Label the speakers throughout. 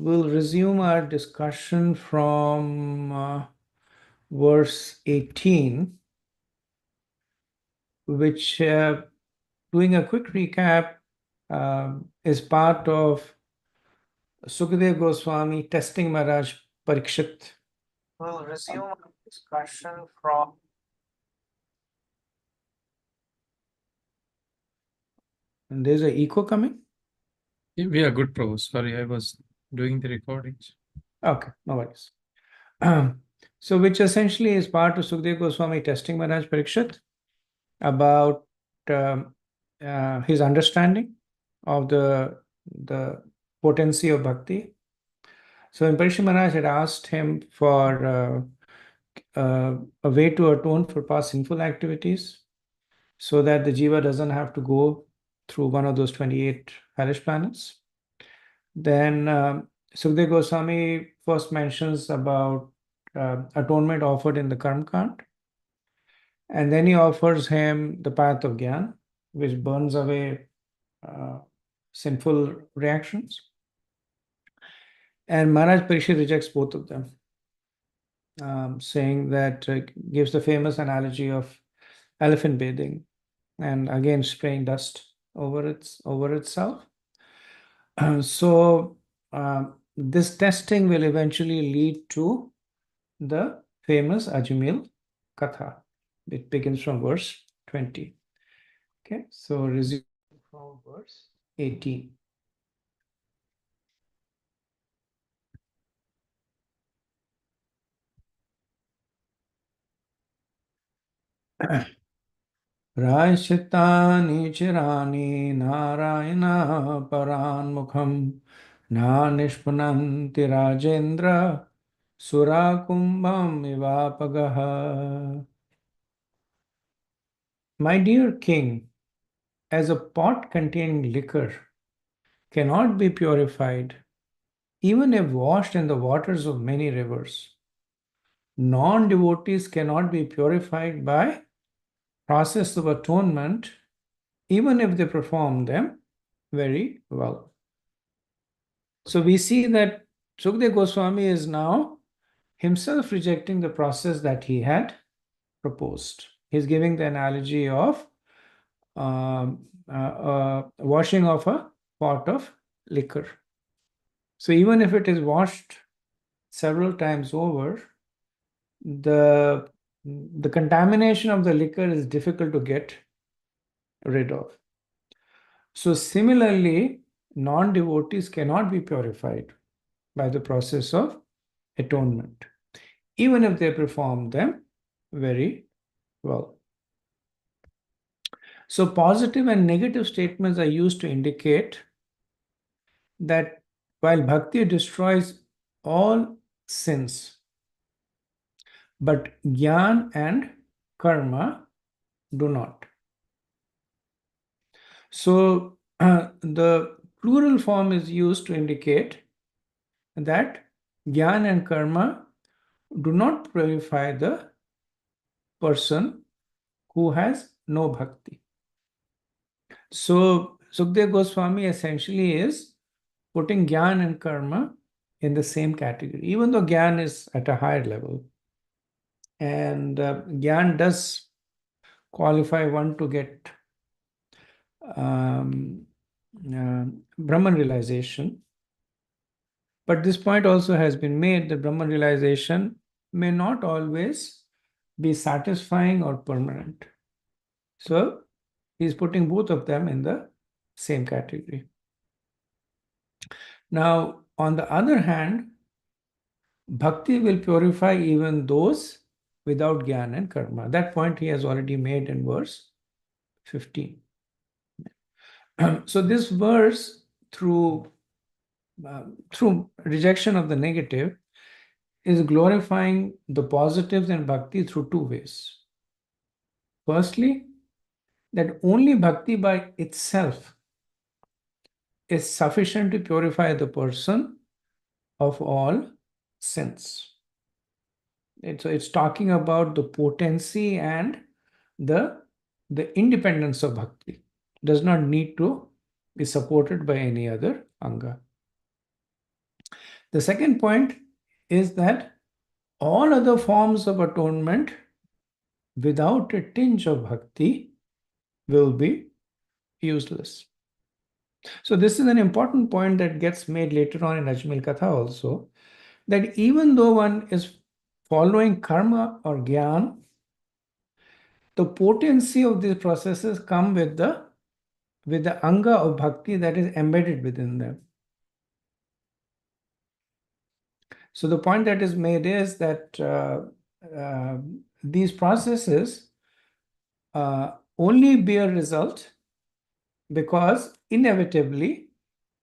Speaker 1: we'll resume our discussion from verse 18, which, doing a quick recap, is part of Sukadeva Goswami testing Maharaj Parikshit. We'll resume our discussion from. And there's an echo coming?
Speaker 2: We are good, Prabhu. Sorry, I was doing the recordings.
Speaker 1: Okay, no worries. So, which essentially is part of Sukadeva Goswami testing Maharaj Parikshit about his understanding of the potency of bhakti. So, when Parikshit Maharaj had asked him for a way to atone for past sinful activities, so that the jiva doesn't have to go through one of those 28 hellish planets, then Sukadeva Goswami first mentions about atonement offered in the Karma Kand, and then he offers him the path of Gyan, which burns away sinful reactions. And Maharaj Parikshit rejects both of them, saying that gives the famous analogy of elephant bathing, and again spraying dust over itself. So this testing will eventually lead to the famous Ajamil Katha. It begins from verse 20. Okay, so resume from verse 18. Prayaschittani chirani narayana paranmukham na nishpananti rajendra surakumbham ivapagaha. My dear king, as a pot containing liquor cannot be purified even if washed in the waters of many rivers, non-devotees cannot be purified by process of atonement even if they perform them very well. So we see that Sukadeva Goswami is now himself rejecting the process that he had proposed. He's giving the analogy of washing of a pot of liquor. So even if it is washed several times over, the contamination of the liquor is difficult to get rid of. So similarly, non-devotees cannot be purified by the process of atonement, even if they perform them very well. So positive and negative statements are used to indicate that while bhakti destroys all sins, but jnana and karma do not. So the plural form is used to indicate that jnana and karma do not purify the person who has no bhakti. So Sukadeva Goswami essentially is putting jnana and karma in the same category, even though jnana is at a higher level. And jnana does qualify one to get Brahman realization. But this point also has been made that Brahman realization may not always be satisfying or permanent. So he's putting both of them in the same category. Now, on the other hand, bhakti will purify even those without jnana and karma. That point he has already made in verse 15. So this verse, through rejection of the negative, is glorifying the positives in bhakti through two ways. Firstly, that only bhakti by itself is sufficient to purify the person of all sins. It's talking about the potency and the independence of bhakti. Does not need to be supported by any other anga. The second point is that all other forms of atonement without a tinge of bhakti will be useless. So this is an important point that gets made later on in Ajmal Katha also, that even though one is following karma or gyan, the potency of these processes come with the anga of bhakti that is embedded within them. So the point that is made is that these processes only bear result because inevitably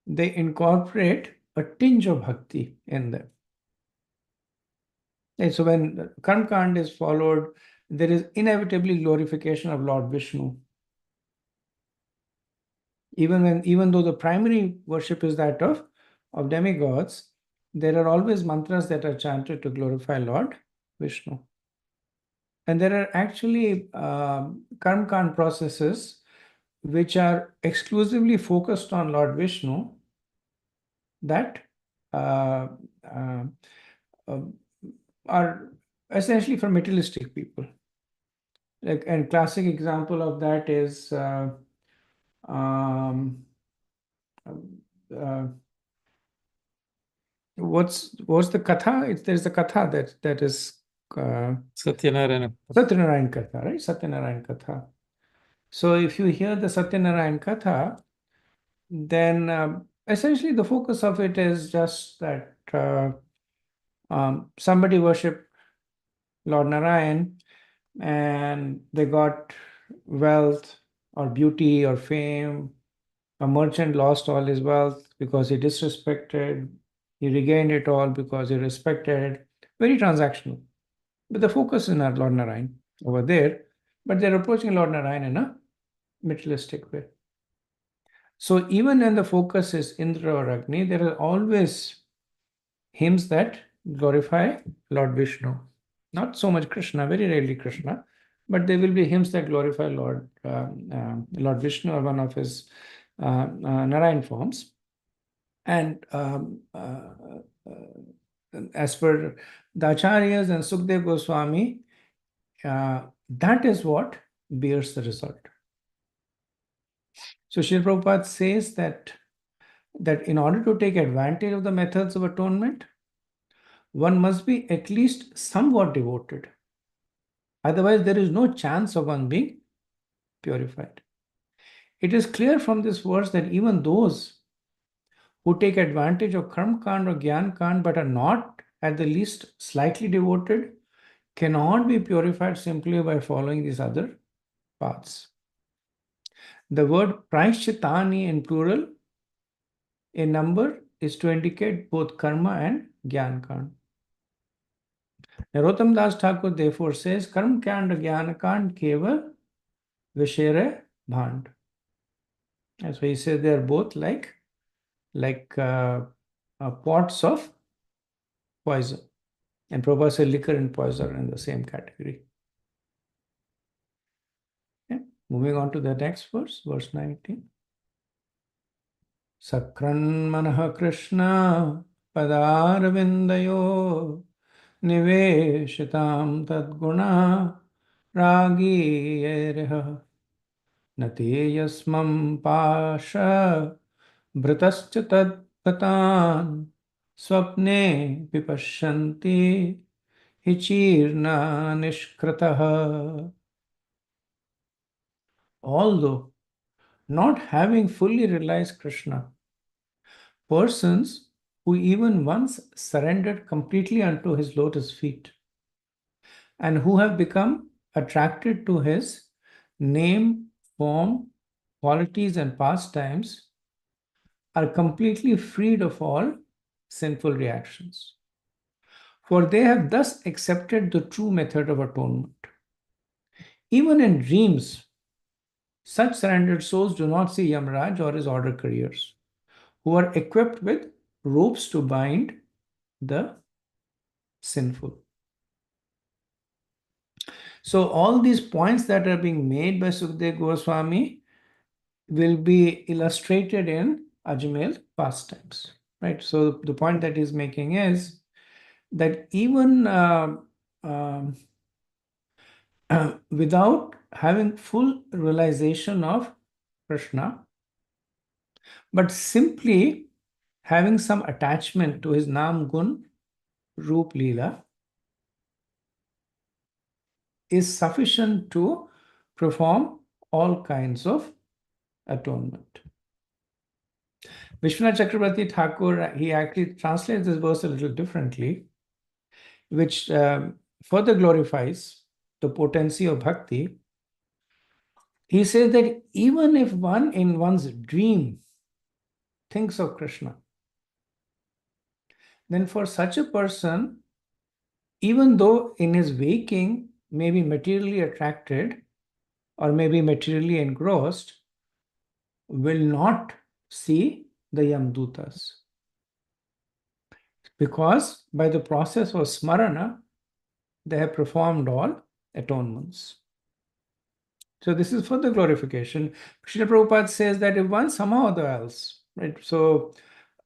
Speaker 1: they incorporate a tinge of bhakti in them. And so when Karma Kand is followed, there is inevitably glorification of Lord Vishnu. Even though the primary worship is that of demigods, there are always mantras that are chanted to glorify Lord Vishnu. And there are actually Karma Kand processes which are exclusively focused on Lord Vishnu that uh, uh, uh, are essentially for materialistic people. Like, and classic example of that is um, uh, what's the katha? There's a katha that is
Speaker 2: Satyanarayana.
Speaker 1: Satyanarayan Katha, right? Satyanarayan Katha. So if you hear the Satyanarayan Katha, then essentially the focus of it is just that somebody worshiped Lord Narayan and they got wealth or beauty or fame. A merchant lost all his wealth because he disrespected. He regained it all because he respected. Very transactional. But the focus is not Lord Narayan over there, but they're approaching Lord Narayan in a materialistic way. So even when the focus is Indra or Agni, there are always hymns that glorify Lord Vishnu. Not so much Krishna, very rarely Krishna, but there will be hymns that glorify Lord Vishnu or one of his Narayan forms. And as per the Acharyas and Sukdev Goswami, that is what bears the result. So Srila Prabhupada says that in order to take advantage of the methods of atonement, one must be at least somewhat devoted. Otherwise, there is no chance of one being purified. It is clear from this verse that even those who take advantage of Karma Kand or Gyan Kand but are not at the least slightly devoted cannot be purified simply by following these other paths. The word Praishchitani in plural, in number, is to indicate both karma and Gyan Kand. Narottam Das Thakur therefore says, Karma Kand or Gyan Kand keval Vishere Bhand. That's why he says they are both like pots of poison. And Prabhupada said liquor and poison are in the same category. Okay. Moving on to the next verse, verse 19. Sakran manah Krishna padarvindayo niveshitam tadguna ragi ereha nati yasmam pasha भृतश्च तद्गतान् स्वप्ने विपश्यन्ति हिचीर्ना निष्कृतः. Although not having fully realized Krishna, persons who even once surrendered completely unto his lotus feet and who have become attracted to his name, form, qualities, and pastimes are completely freed of all sinful reactions. For they have thus accepted the true method of atonement. Even in dreams, such surrendered souls do not see Yamraj or his order couriers, who are equipped with ropes to bind the sinful. So all these points that are being made by Sukdev Goswami will be illustrated in Ajmal pastimes. right? So the point that he's making is that even without having full realization of Krishna, but simply having some attachment to his Nam Gun Roop Leela is sufficient to perform all kinds of atonement. Vishwanath Chakrabarti Thakur, he actually translates this verse a little differently, which further glorifies the potency of bhakti. He says that even if one in one's dream thinks of Krishna, then for such a person, even though in his waking may be materially attracted or may be materially engrossed, will not see the Yamdutas. Because by the process of smarana, they have performed all atonements. So this is for the glorification. Srila Prabhupada says that if one somehow or the else, right? So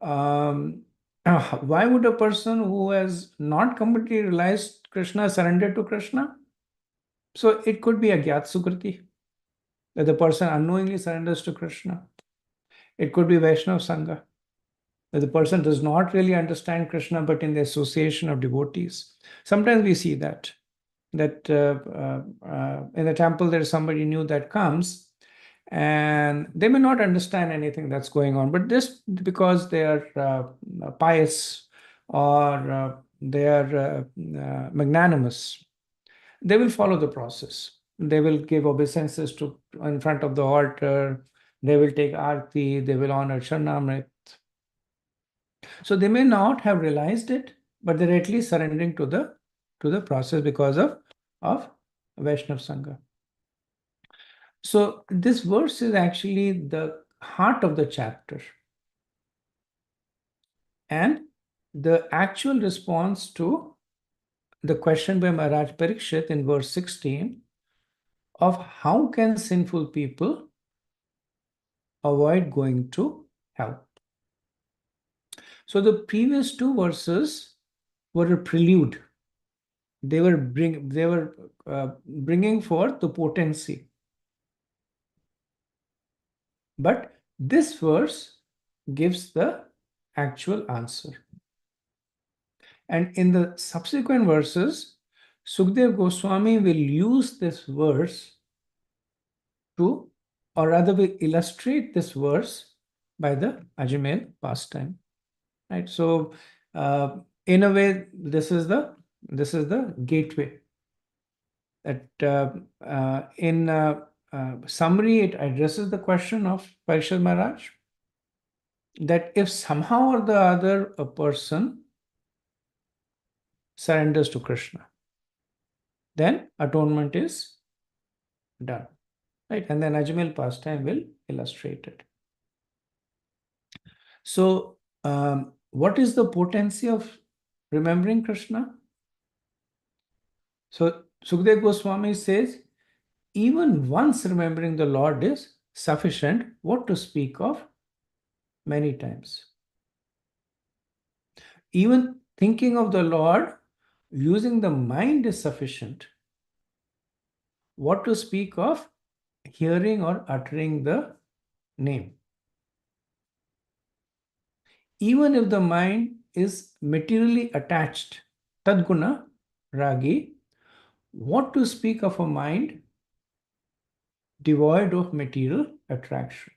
Speaker 1: why would a person who has not completely realized Krishna surrender to Krishna? So it could be a Gyat Sukriti, that the person unknowingly surrenders to Krishna. It could be Vaishnava Sangha, that the person does not really understand Krishna, but in the association of devotees. Sometimes we see that in the temple there is somebody new that comes, and they may not understand anything that's going on, but just because they are pious or they are magnanimous, they will follow the process. They will give obeisances to in front of the altar. They will take arti. They will honor Charanamrit. So they may not have realized it, but they're at least surrendering to the process because of Vaishnav Sangha. So this verse is actually the heart of the chapter. And the actual response to the question by Maharaj Parikshit in verse 16 of how can sinful people avoid going to hell. So the previous two verses were a prelude. They were bringing forth the potency. But this verse gives the actual answer. And in the subsequent verses, Sukdev Goswami will use this verse to, or rather will illustrate this verse by the Ajamel pastime. Right? So in a way, this is the gateway. That in summary, it addresses the question of Parishad Maharaj, that if somehow or the other a person surrenders to Krishna, then atonement is done. Right? And then Ajamel pastime will illustrate it. So what is the potency of remembering Krishna? So Sukdev Goswami says, even once remembering the Lord is sufficient, what to speak of many times. Even thinking of the Lord using the mind is sufficient. What to speak of hearing or uttering the name. Even if the mind is materially attached, tadguna, ragi, what to speak of a mind devoid of material attraction.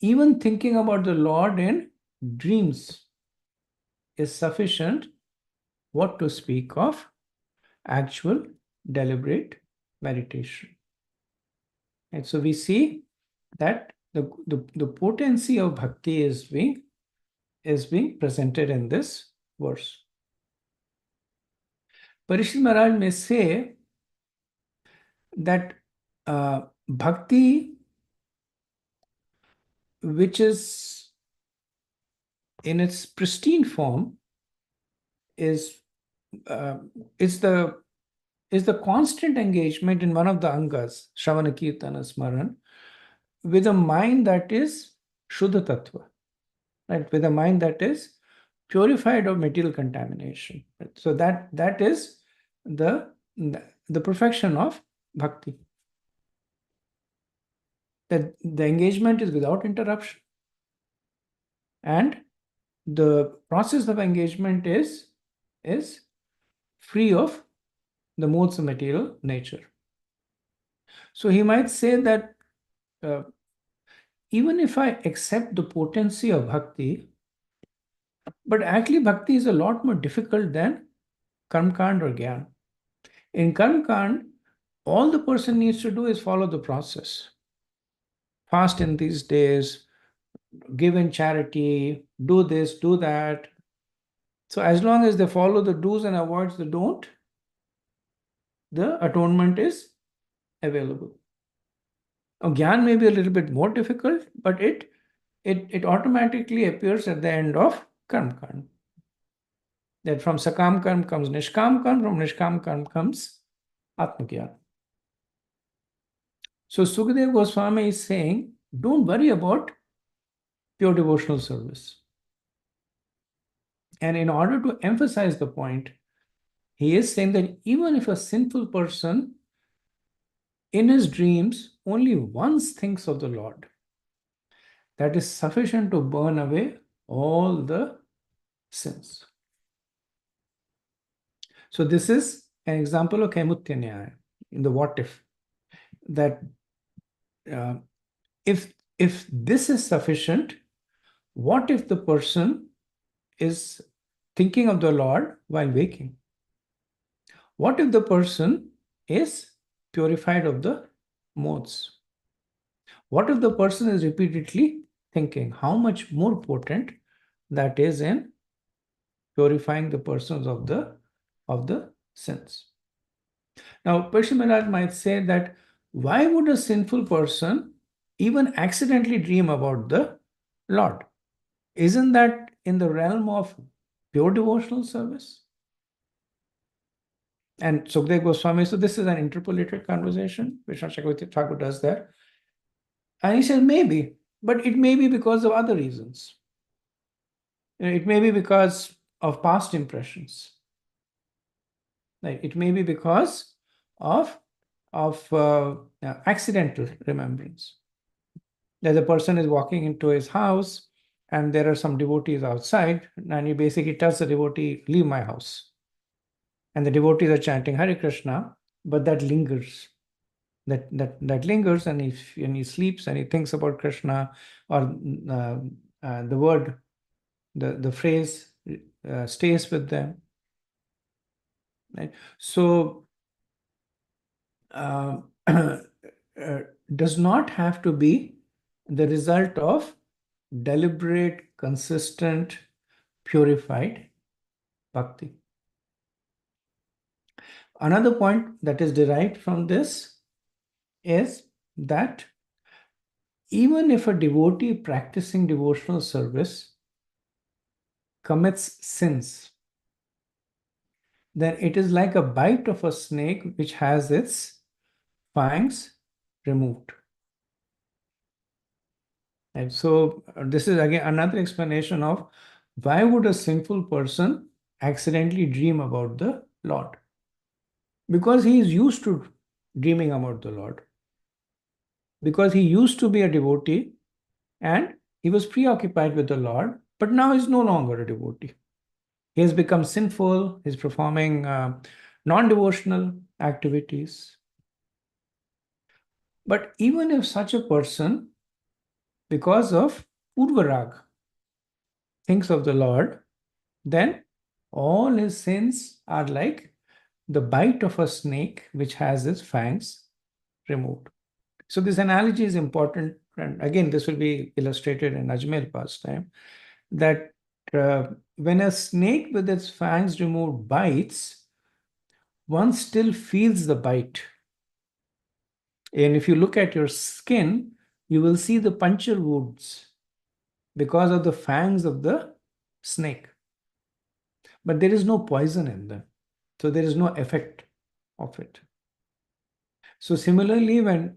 Speaker 1: Even thinking about the Lord in dreams is sufficient. What to speak of actual deliberate meditation. And so we see that the potency of bhakti is being presented in this verse. Parishit Maharaj may say that bhakti, which is in its pristine form, is the constant engagement in one of the angas, Shravana Kirtana Smaran, with a mind that is Shuddha Tattva. right? With a mind that is purified of material contamination. Right? So that is the the perfection of bhakti. That the engagement is without interruption, and the process of engagement is free of the modes of material nature. So he might say that uh, even if I accept the potency of bhakti, but actually bhakti is a lot more difficult than karmkand or gyan. In karmkand, all the person needs to do is follow the process. Fast in these days, give in charity, do this, do that. So as long as they follow the do's and avoids the don't, the atonement is available. Now, Gyan may be a little bit more difficult, but it automatically appears at the end of Karma Karma. That from Sakam Karma comes Nishkam Karma, from Nishkam Karma comes Atmagyan. So Sukadev Goswami is saying, don't worry about pure devotional service. And in order to emphasize the point, he is saying that even if a sinful person in his dreams only once thinks of the Lord, that is sufficient to burn away all the sins. So this is an example of Kaimutya Nyaya in the what if. That uh, if this is sufficient, what if the person is thinking of the Lord while waking? What if the person is purified of the modes? What if the person is repeatedly thinking? How much more potent that is in purifying the persons of the sins. Now, Parshva might say that why would a sinful person even accidentally dream about the Lord? Isn't that in the realm of pure devotional service? And Sukdev Goswami, so this is an interpolated conversation, Vishnu Chakravarti Thakur does there. And he says, maybe, but it may be because of other reasons. It may be because of past impressions. Like it may be because of accidental remembrance. That the person is walking into his house and there are some devotees outside, and he basically tells the devotee, leave my house. And the devotees are chanting Hare Krishna, but that lingers. That lingers, and he sleeps and he thinks about Krishna, or the word, the phrase stays with them. Right? So does not have to be the result of deliberate, consistent, purified bhakti. Another point that is derived from this is that even if a devotee practicing devotional service commits sins, then it is like a bite of a snake which has its fangs removed. And so this is again another explanation of why would a sinful person accidentally dream about the Lord? Because he is used to dreaming about the Lord. Because he used to be a devotee and he was preoccupied with the Lord, but now he's no longer a devotee. He has become sinful, he's performing non-devotional activities. But even if such a person, because of Purvarag, thinks of the Lord, then all his sins are like the bite of a snake which has its fangs removed. So this analogy is important, and again, this will be illustrated in Ajmer pastime, that when a snake with its fangs removed bites, one still feels the bite. And if you look at your skin, you will see the puncture wounds because of the fangs of the snake. But there is no poison in them. So there is no effect of it. So similarly, when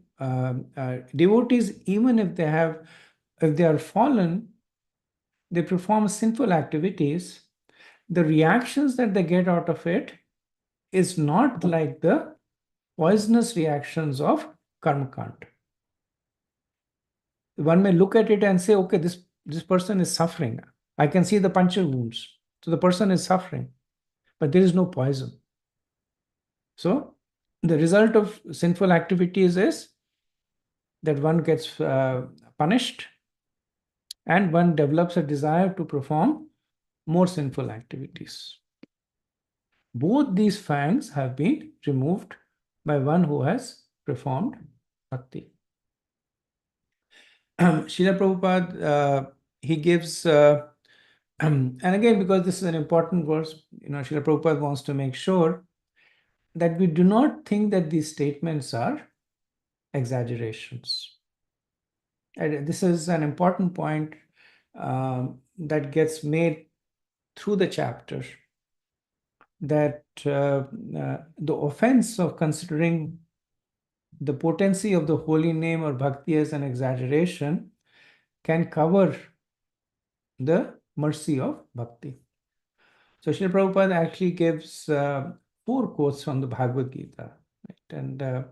Speaker 1: devotees, even if they are fallen, they perform sinful activities, the reactions that they get out of it is not like the poisonous reactions of karmakant. One may look at it and say, okay, this person is suffering. I can see the puncture wounds. So the person is suffering, but there is no poison. So the result of sinful activities is that one gets punished and one develops a desire to perform more sinful activities. Both these fangs have been removed by one who has performed bhakti. Srila Prabhupada, he gives, and again, because this is an important verse, Srila Prabhupada wants to make sure that we do not think that these statements are exaggerations. And this is an important point that gets made through the chapter, that the offense of considering the potency of the holy name or bhakti as an exaggeration can cover the mercy of bhakti. So Srila Prabhupada actually gives 4 quotes from the Bhagavad Gita, right? And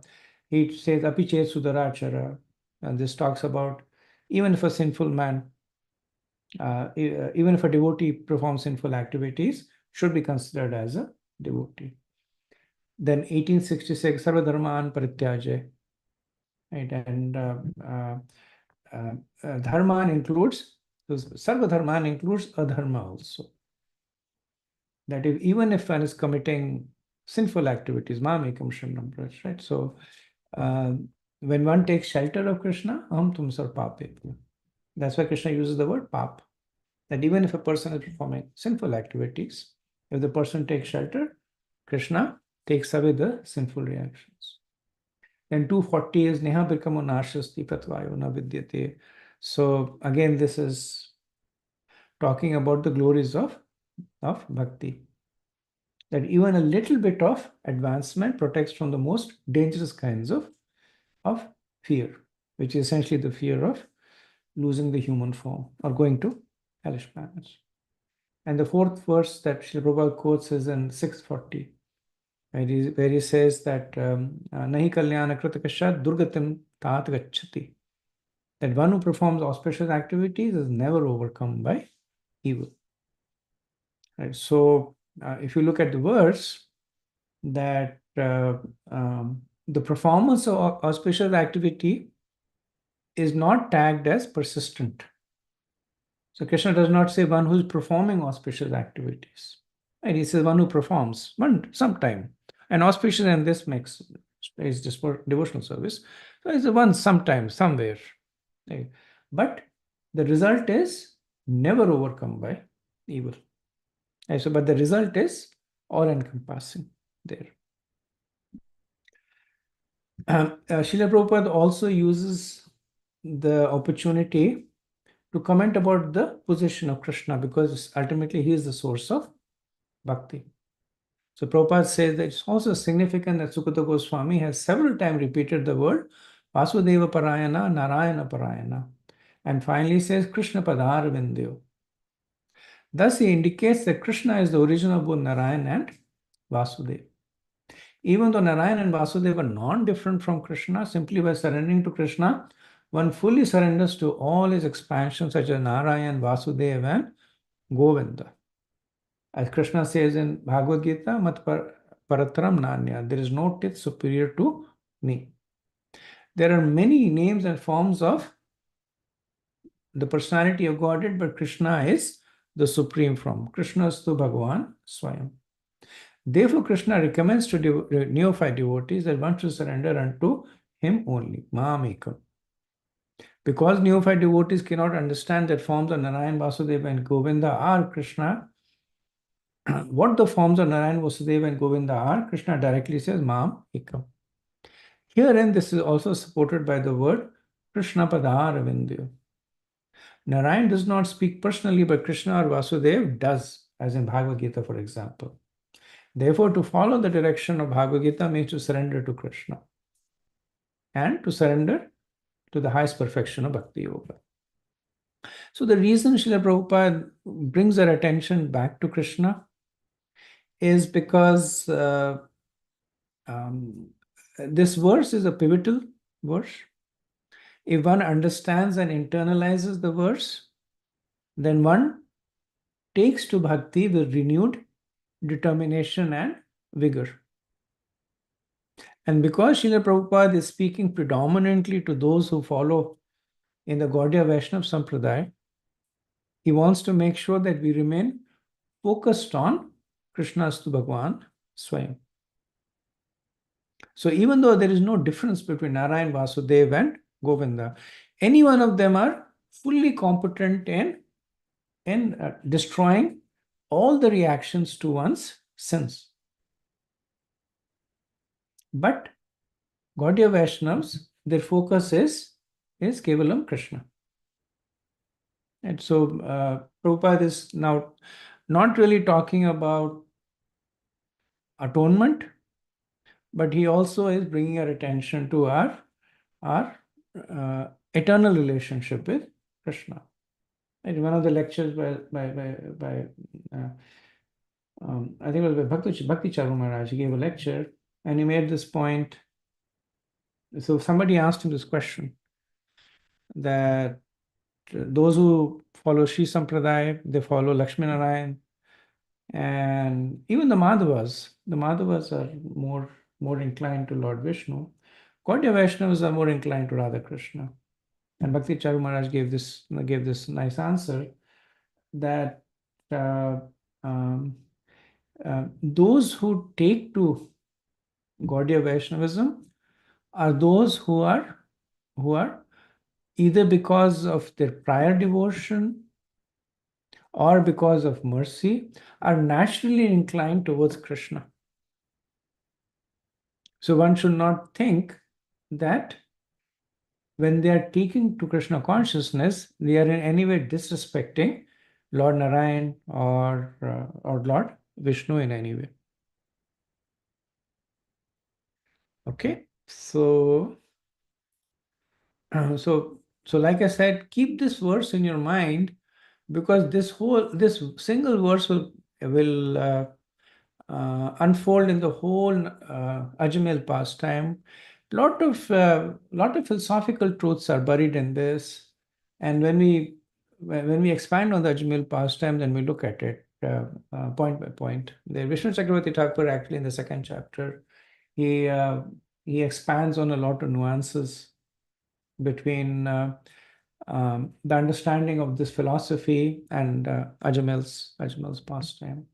Speaker 1: he says, Api chet sudarachara, and this talks about even if a sinful man, even if a devotee performs sinful activities, should be considered as a devotee. Then 1866, Sarva Dharman Parityaje, right? And Dharman includes, Sarva Dharman includes adharma also. That even if one is committing sinful activities, mamekam shamnam braj, right? So when one takes shelter of Krishna, aham tum sar pape. That's why Krishna uses the word pap. That even if a person is performing sinful activities, if the person takes shelter, Krishna takes away the sinful reactions. Then 240 is neha birkamo nashasti patvayo na vidyate. So again, this is talking about the glories of bhakti. That even a little bit of advancement protects from the most dangerous kinds of fear, which is essentially the fear of losing the human form or going to hellish planets. And the 4th verse that Srila Prabhupada quotes is in 640, where he says that Nahi kalyana kritakashat durgatim tat gacchati. That one who performs auspicious activities is never overcome by evil. Right? So if you look at the verse, that the performance of auspicious activity is not tagged as persistent. So Krishna does not say one who is performing auspicious activities. Right? He says one who performs sometime. And auspicious in this makes is just for devotional service. So it's the one sometime, somewhere. Right? But the result is never overcome by evil. Right? So, but the result is all-encompassing there. Srila Prabhupada also uses the opportunity to comment about the position of Krishna, because ultimately he is the source of bhakti. So Prabhupada says that it's also significant that Sukata Goswami has several times repeated the word Vasudeva Parayana, Narayana Parayana, and finally says Krishna Padar Vindyo. Thus he indicates that Krishna is the origin of both Narayan and Vasudeva. Even though Narayan and Vasudeva are non-different from Krishna, simply by surrendering to Krishna, one fully surrenders to all his expansions such as Narayan, Vasudeva, and Govinda. As Krishna says in Bhagavad Gita, Mat Paratram Nanya, there is no tith superior to me. There are many names and forms of the personality of Godhead, but Krishna is the supreme form. Krishna Stu Bhagavan Swayam. Therefore, Krishna recommends to neophyte devotees that one should surrender unto him only, Mahamekam. Because neophyte devotees cannot understand that forms of Narayan, Vasudeva, and Govinda are Krishna, what the forms of Narayan, Vasudeva, and Govinda are, Krishna directly says Mahamekam. Herein, this is also supported by the word Krishna Padar Vindyo. Narayan does not speak personally, but Krishna or Vasudeva does, as in Bhagavad Gita, for example. Therefore, to follow the direction of Bhagavad Gita means to surrender to Krishna and to surrender to the highest perfection of Bhakti Yoga. So the reason Srila Prabhupada brings our attention back to Krishna is because um, this verse is a pivotal verse. If one understands and internalizes the verse, then one takes to bhakti with renewed determination and vigor. And because Srila Prabhupada is speaking predominantly to those who follow in the Gaudiya Vaishnava Sampradaya, he wants to make sure that we remain focused on Krishnastu Bhagwan Swayam. So even though there is no difference between Narayan, Vasudev and Govinda, any one of them are fully competent in destroying all the reactions to one's sins. But Gaudiya Vaishnavas, their focus is Kevalam Krishna. And so Prabhupada is now not really talking about atonement, but he also is bringing our attention to our eternal relationship with Krishna. In one of the lectures by I think it was by Bhakti Charu Maharaj, he gave a lecture and he made this point. So somebody asked him this question that those who follow Sri Sampradaya, they follow Lakshmi Narayan, and even the Madhavas are more inclined to Lord Vishnu. Gaudiya Vaishnavas are more inclined to Radha Krishna. And Bhakti Charu Maharaj gave this nice answer that those who take to Gaudiya Vaishnavism are those who are either because of their prior devotion or because of mercy, are naturally inclined towards Krishna. So one should not think that when they are taking to Krishna consciousness, they are in any way disrespecting Lord Narayan or Lord Vishnu in any way. Okay, so like I said, keep this verse in your mind, because this single verse will unfold in the whole Ajamil pastime. Lot of philosophical truths are buried in this, and when we expand on the Ajamil pastime, then we look at it point by point. The Vishnu Chakravarti Thakur, actually in the second chapter, he expands on a lot of nuances between the understanding of this philosophy and Ajamil's pastime.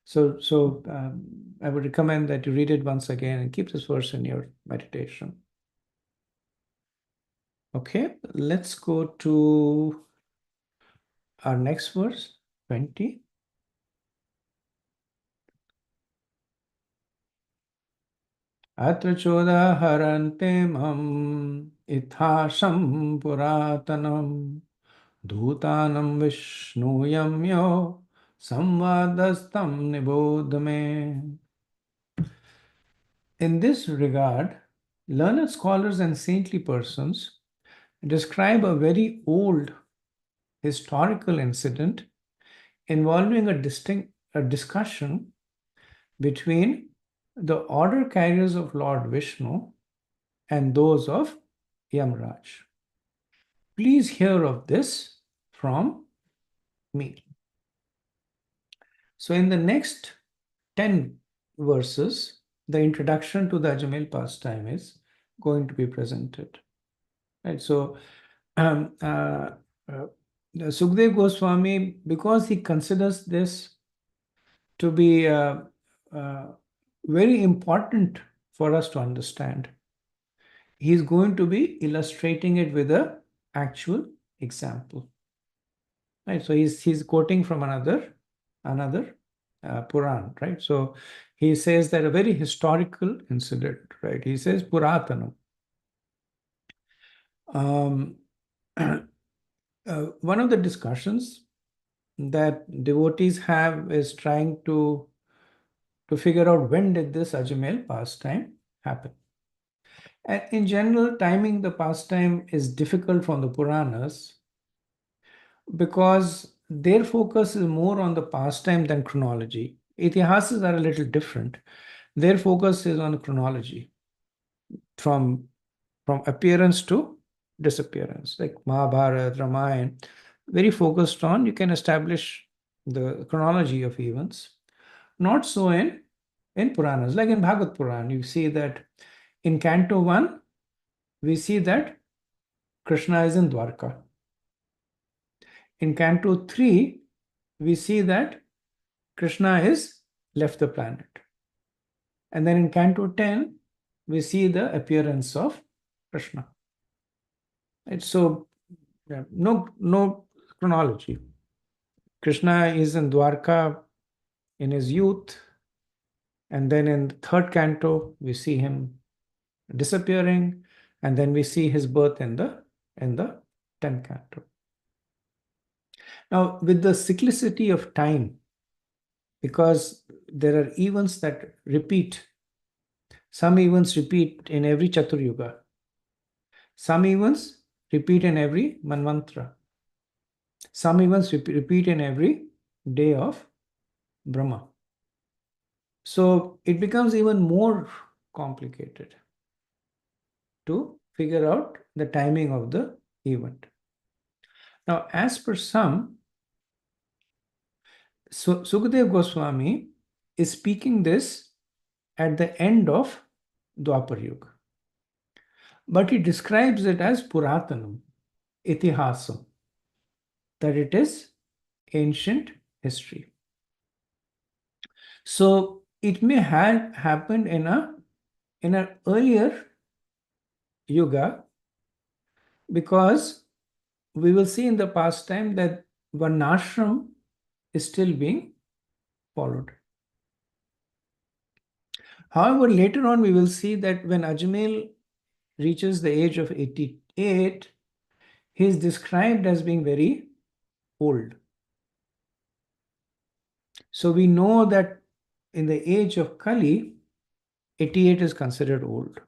Speaker 1: So I would recommend that you read it once again and keep this verse in your meditation. Okay, let's go to our next verse, 20. Atra chodaharantem ham ithasham puratanam dhutanam vishnuyam yo samvadastam nibodhame. In this regard, learned scholars and saintly persons describe a very old historical incident involving a discussion between the order carriers of Lord Vishnu and those of Yamraj. Please hear of this from me. So in the next 10 verses, the introduction to the Ajamil pastime is going to be presented. Right? So Sukdev Goswami, because he considers this to be very important for us to understand, he's going to be illustrating it with an actual example. Right? So he's quoting from another Puran, right? So he says that a very historical incident, right? He says Puratanam. One of the discussions that devotees have is trying to figure out when did this Ajamel pastime happen. And in general, timing the pastime is difficult from the Puranas, because their focus is more on the pastime than chronology. Itihasas are a little different. Their focus is on chronology from appearance to disappearance, like Mahabharata, Ramayana, very focused on you can establish the chronology of events. Not so in Puranas, like in Bhagavad Puran, you see that in Canto 1, we see that Krishna is in Dwarka. In Canto 3, we see that Krishna is left the planet. And then in Canto 10, we see the appearance of Krishna. Right? So, yeah, no chronology. Krishna is in Dwarka in his youth, and then in the third canto, we see him disappearing, and then we see his birth in the 10th canto. Now, with the cyclicity of time, because there are events that repeat, some events repeat in every Chatur Yuga, some events repeat in every Manvantra, some events repeat in every day of Brahma. So it becomes even more complicated to figure out the timing of the event. Now, as per some, Sukadeva Goswami is speaking this at the end of Dwapar Yuga, but he describes it as Puratanam, Itihasam, that it is ancient history. So it may have happened in an earlier yuga, because we will see in the past time that Varnashram is still being followed. However, later on we will see that when Ajamil reaches the age of 88, he is described as being very old. So we know that in the age of Kali, 88 is considered old.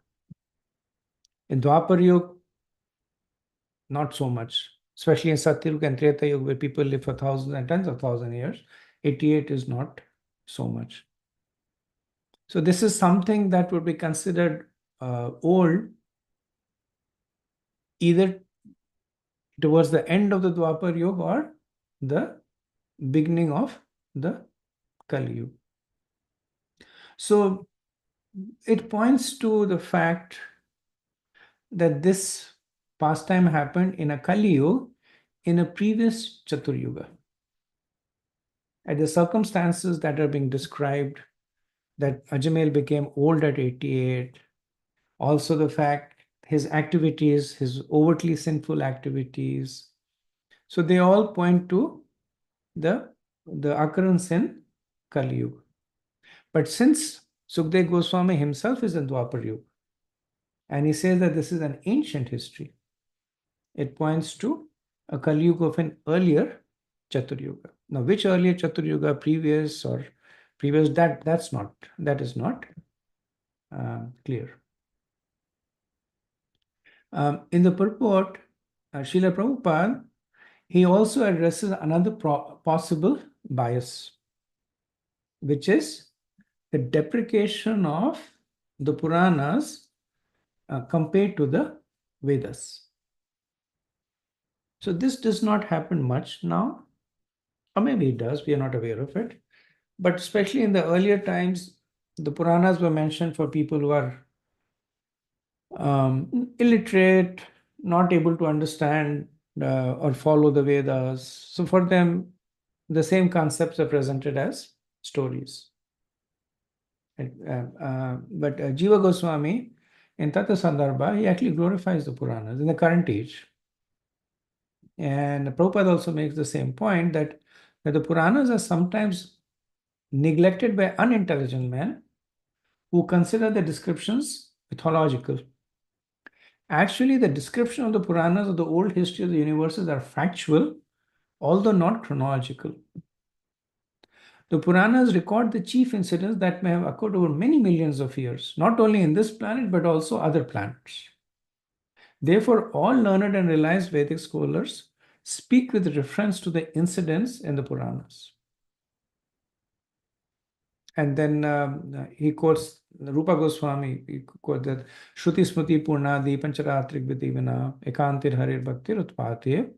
Speaker 1: In Dwapar Yuga, not so much, especially in Satyayuga and Treta Yuga, where people live for thousands and tens of thousands of years. 88 is not so much. So this is something that would be considered old either towards the end of the Dwapar Yuga or the beginning of the Kali Yuga. So it points to the fact that this pastime happened in a Kali Yuga in a previous Chatur Yuga. At the circumstances that are being described, that Ajamel became old at 88, also the fact his activities, his overtly sinful activities, so they all point to the occurrence in Kali Yuga. But since Sukadeva Goswami himself is in Dwapar Yuga, and he says that this is an ancient history, it points to a Kali Yuga of an earlier Chatur Yuga. Now, which earlier Chatur Yuga, previous or previous, that is not clear. In the purport, Srila Prabhupada, he also addresses another possible bias, which is the deprecation of the Puranas compared to the Vedas. So this does not happen much now, or maybe it does, we are not aware of it. But especially in the earlier times, the Puranas were mentioned for people who are illiterate, not able to understand or follow the Vedas. So for them, the same concepts are presented as stories. But Jiva Goswami, in Tata Sandarbha, he actually glorifies the Puranas in the current age. And Prabhupada also makes the same point that the Puranas are sometimes neglected by unintelligent men who consider the descriptions mythological. Actually, the description of the Puranas of the old history of the universes are factual, although not chronological. The Puranas record the chief incidents that may have occurred over many millions of years, not only in this planet but also other planets. Therefore, all learned and realized Vedic scholars speak with reference to the incidents in the Puranas. And then he quotes Rupa Goswami, he quoted Shruti Smriti Purnadi Pancharatrik Vidivana Ekantir Harir Bhaktir Utpati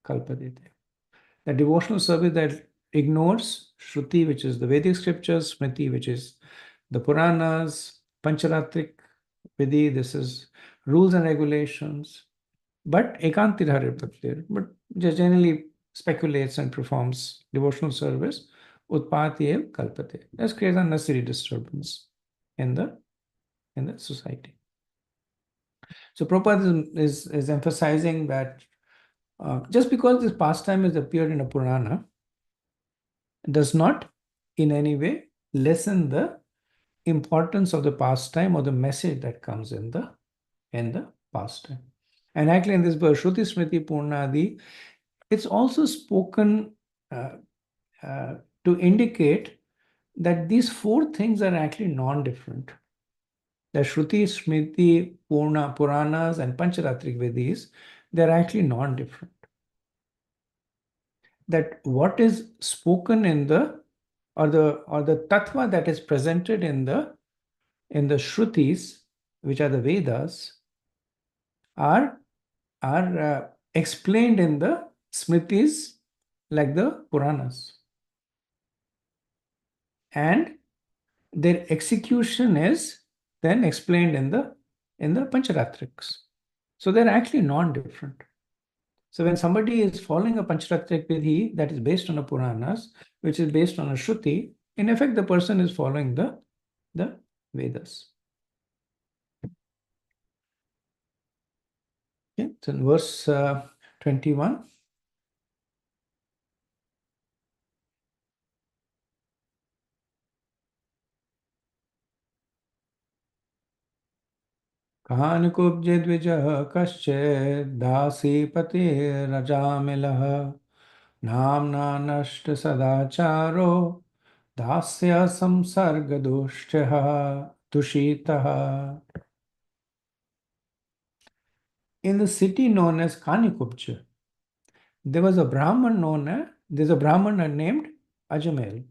Speaker 1: Kalpadite. The devotional service that ignores Shruti, which is the Vedic scriptures, Smriti, which is the Puranas, Pancharatrik Vidhi, this is rules and regulations, but Ekantir Harir Bhaktir, but just generally speculates and performs devotional service. Utpati kalpate. This creates unnecessary disturbance in the society. So Prabhupada is emphasizing that just because this pastime has appeared in a Purana does not in any way lessen the importance of the pastime or the message that comes in the pastime. And actually in this verse, Shruti Smriti Purnadi, it's also spoken to indicate that these four things are actually non-different. The Shruti, Smriti, Puranas, and Pancharatrik Vedis, they're actually non-different. That what is spoken in or the tattva that is presented in the Shrutis, which are the Vedas, are explained in the Smritis like the Puranas. And their execution is then explained in the Pancharatriks. So they're actually non-different. So when somebody is following a Pancharatrik Vidhi that is based on a Puranas, which is based on a Shruti, in effect the person is following the Vedas. Okay, so in verse 21. कानुकुब्जे द्विजः कश्चित् दासीपते रजामिलः नाम्ना नष्ट सदाचारो दास्य संसर्गदोष्टः तुषितः. In the city known as Kanikubja, there's a Brahman named Ajamel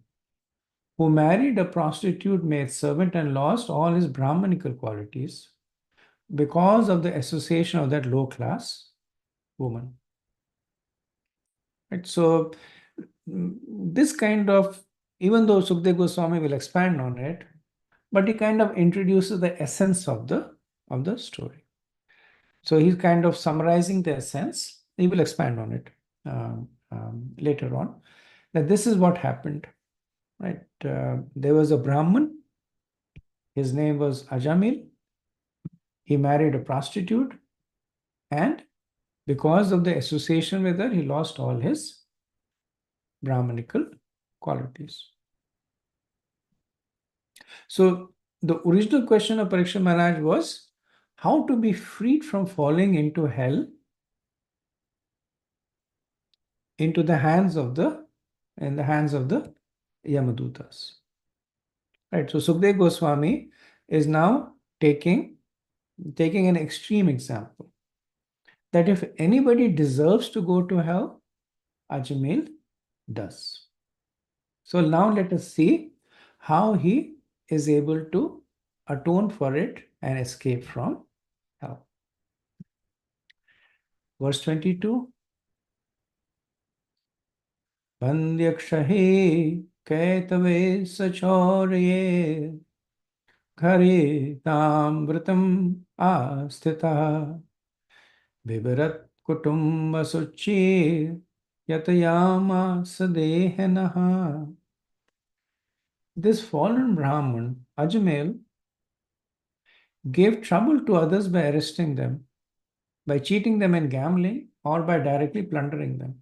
Speaker 1: who married a prostitute maid servant and lost all his Brahmanical qualities because of the association of that low class woman. Right? So this kind of, even though Sukdev Goswami will expand on it, but he kind of introduces the essence of the story. So he's kind of summarizing the essence. He will expand on it later on. That this is what happened. Right? There was a Brahman. His name was Ajamil. He married a prostitute, and because of the association with her, he lost all his Brahmanical qualities. So the original question of Parikshit Maharaj was how to be freed from falling into hell in the hands of the Yamadutas. Right. So Sukdev Goswami is now taking an extreme example. That if anybody deserves to go to hell, Ajamil does. So now let us see how he is able to atone for it and escape from hell. Verse 22. Bandyakshahi kaitave sachaurye ghare tamvritam astita vivarat kutumba suchi yatayama sadehenaha. This fallen Brahman, Ajamel, gave trouble to others by arresting them, by cheating them in gambling, or by directly plundering them.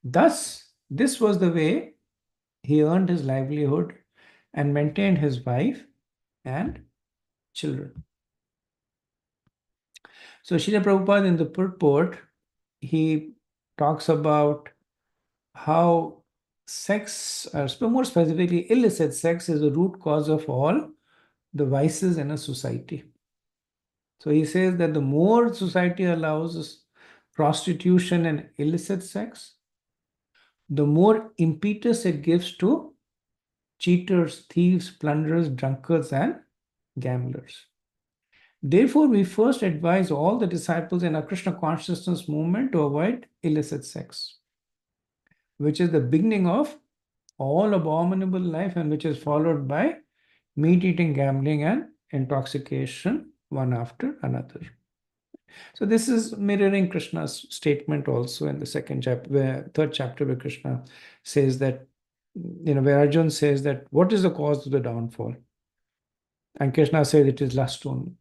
Speaker 1: Thus, this was the way he earned his livelihood and maintained his wife and children. So, Srila Prabhupada in the purport, he talks about how sex, more specifically illicit sex, is the root cause of all the vices in a society. So he says that the more society allows prostitution and illicit sex, the more impetus it gives to cheaters, thieves, plunderers, drunkards, and gamblers. Therefore, we first advise all the disciples in our Krishna consciousness movement to avoid illicit sex, which is the beginning of all abominable life and which is followed by meat eating, gambling, and intoxication, one after another. So this is mirroring Krishna's statement also in the second chapter, third chapter, where Krishna says that, where Arjun says that, what is the cause of the downfall? And Krishna says it is lust only.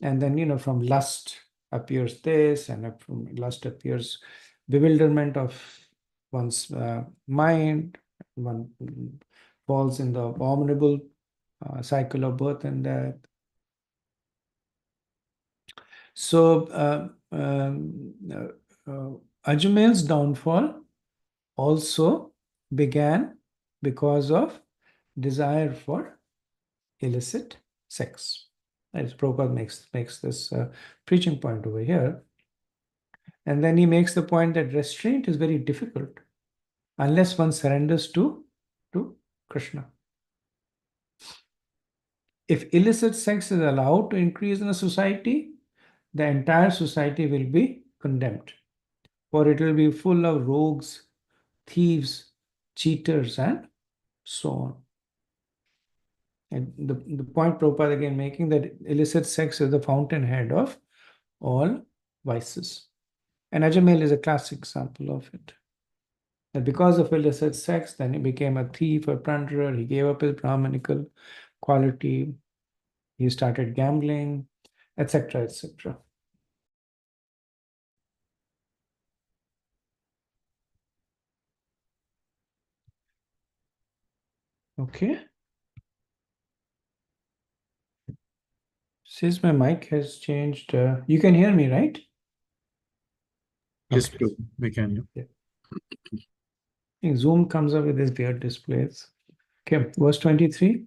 Speaker 1: And then, from lust appears this, and from lust appears bewilderment of one's mind. One falls in the abominable cycle of birth and death. So, Ajmel's downfall also began because of desire for illicit sex. As Prabhupada makes this preaching point over here. And then he makes the point that restraint is very difficult unless one surrenders to Krishna. If illicit sex is allowed to increase in a society, the entire society will be condemned, for it will be full of rogues, thieves, cheaters, and so on. And the point Prabhupada again making that illicit sex is the fountainhead of all vices. And Ajamel is a classic example of it. That because of illicit sex, then he became a thief, a plunderer, he gave up his Brahmanical quality, he started gambling, etc., etc. Okay. Since my mic has changed, you can hear me, right?
Speaker 2: Yes,
Speaker 1: Okay.
Speaker 2: Prabhu, we can.
Speaker 1: Yeah. I think Zoom comes up with these weird displays. Okay, verse 23.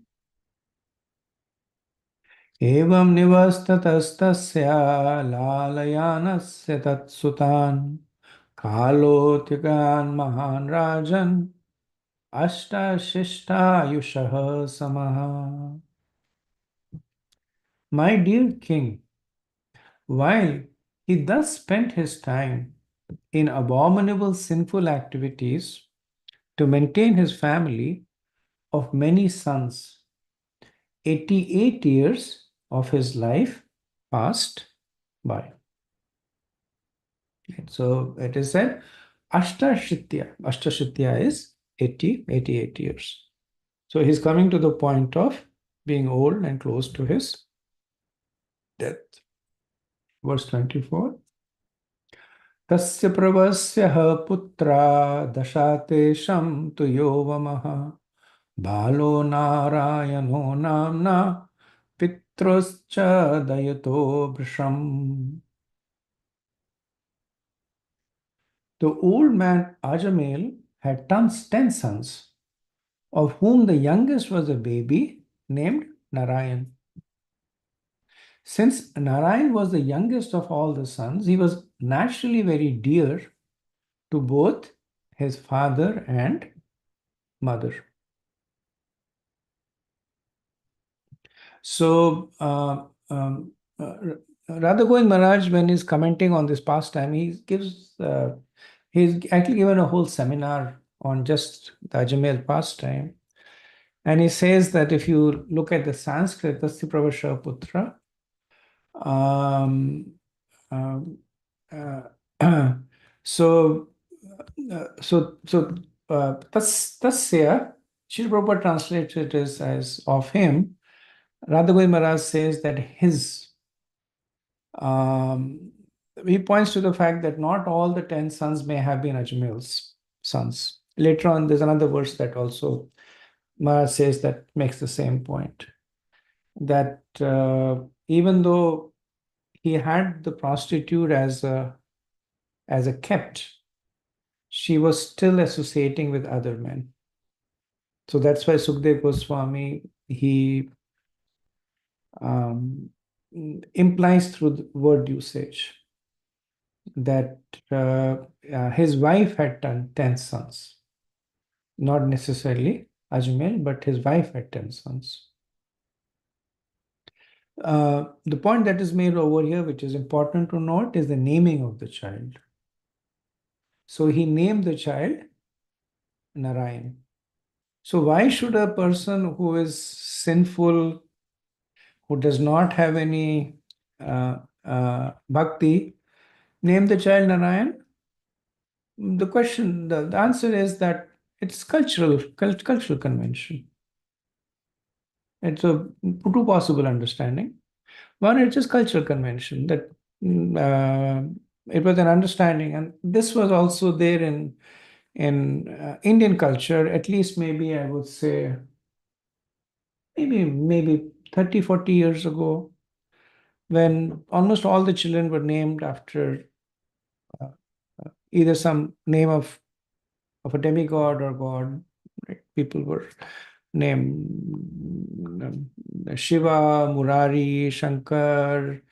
Speaker 1: Evam nivastatastasya lalayanasya tatsutan kalotigan mahan rajan ashta shishta yushaha samaha. My dear king, while he thus spent his time in abominable sinful activities to maintain his family of many sons, 88 years of his life passed by. So it is said Ashtashitya. Ashtashitya is 88 years. So he's coming to the point of being old and close to his death. Verse 24. Tasya pravasya putra dashatesham tu yovamaha balo narayano namna pitroscha dayato brisham. The old man Ajamel had 10 sons, of whom the youngest was a baby named Narayan. Since Narayan was the youngest of all the sons, he was naturally very dear to both his father and mother. So, Radha Govind Maharaj, when he's commenting on this pastime, he's actually given a whole seminar on just the Ajamel pastime. And he says that if you look at the Sanskrit, Tasya Pravasha Putra, um, uh, so Tasya, Srila Prabhupada translates it as of him. Radha Govind Maharaj says that he points to the fact that not all the 10 sons may have been Ajmel's sons. Later on, there's another verse that also Maharaj says that makes the same point. That even though he had the prostitute as a kept, she was still associating with other men. So that's why Sukdev Goswami, he implies through the word usage that his wife had 10 sons. Not necessarily Ajmal, but his wife had 10 sons. The point that is made over here, which is important to note, is the naming of the child. So he named the child Narayan. So why should a person who is sinful, who does not have any bhakti, name the child Narayan? The answer is that it's cultural convention. It's a two possible understanding. One, it's just cultural convention that it was an understanding, and this was also there in Indian culture. At least maybe I would say maybe 30, 40 years ago, when almost all the children were named after uh, either some name of a demigod or god. Right? People were named Shiva, Murari, Shankar,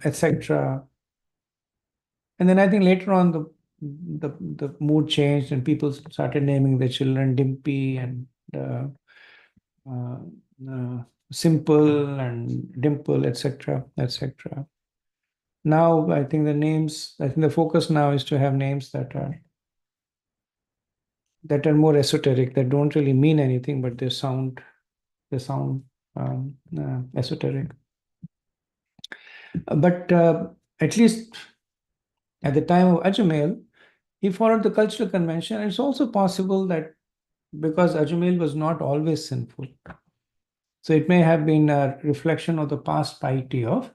Speaker 1: etc. And then I think later on the mood changed and people started naming their children Dimpy and uh, uh, uh, Simple and Dimple, etc., etc. Now I think the focus now is to have names that are more esoteric, that don't really mean anything, but they sound esoteric. But at least at the time of Ajamel, he followed the cultural convention. It's also possible that because Ajamel was not always sinful, so it may have been a reflection of the past piety of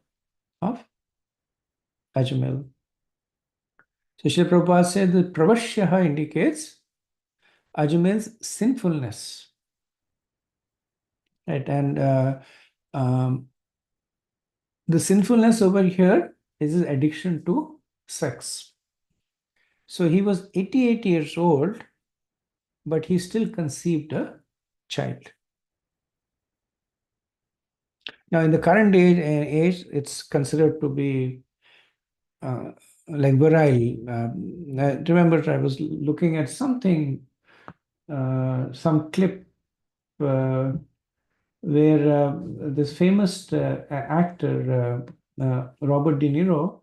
Speaker 1: Ajamel. So Srila Prabhupada said that Pravashyaha indicates Ajamel's sinfulness, right? And the sinfulness over here is his addiction to sex. So he was 88 years old, but he still conceived a child. Now, in the current age, it's considered to be like virile. I remember I was looking at something, some clip where this famous actor, Robert De Niro,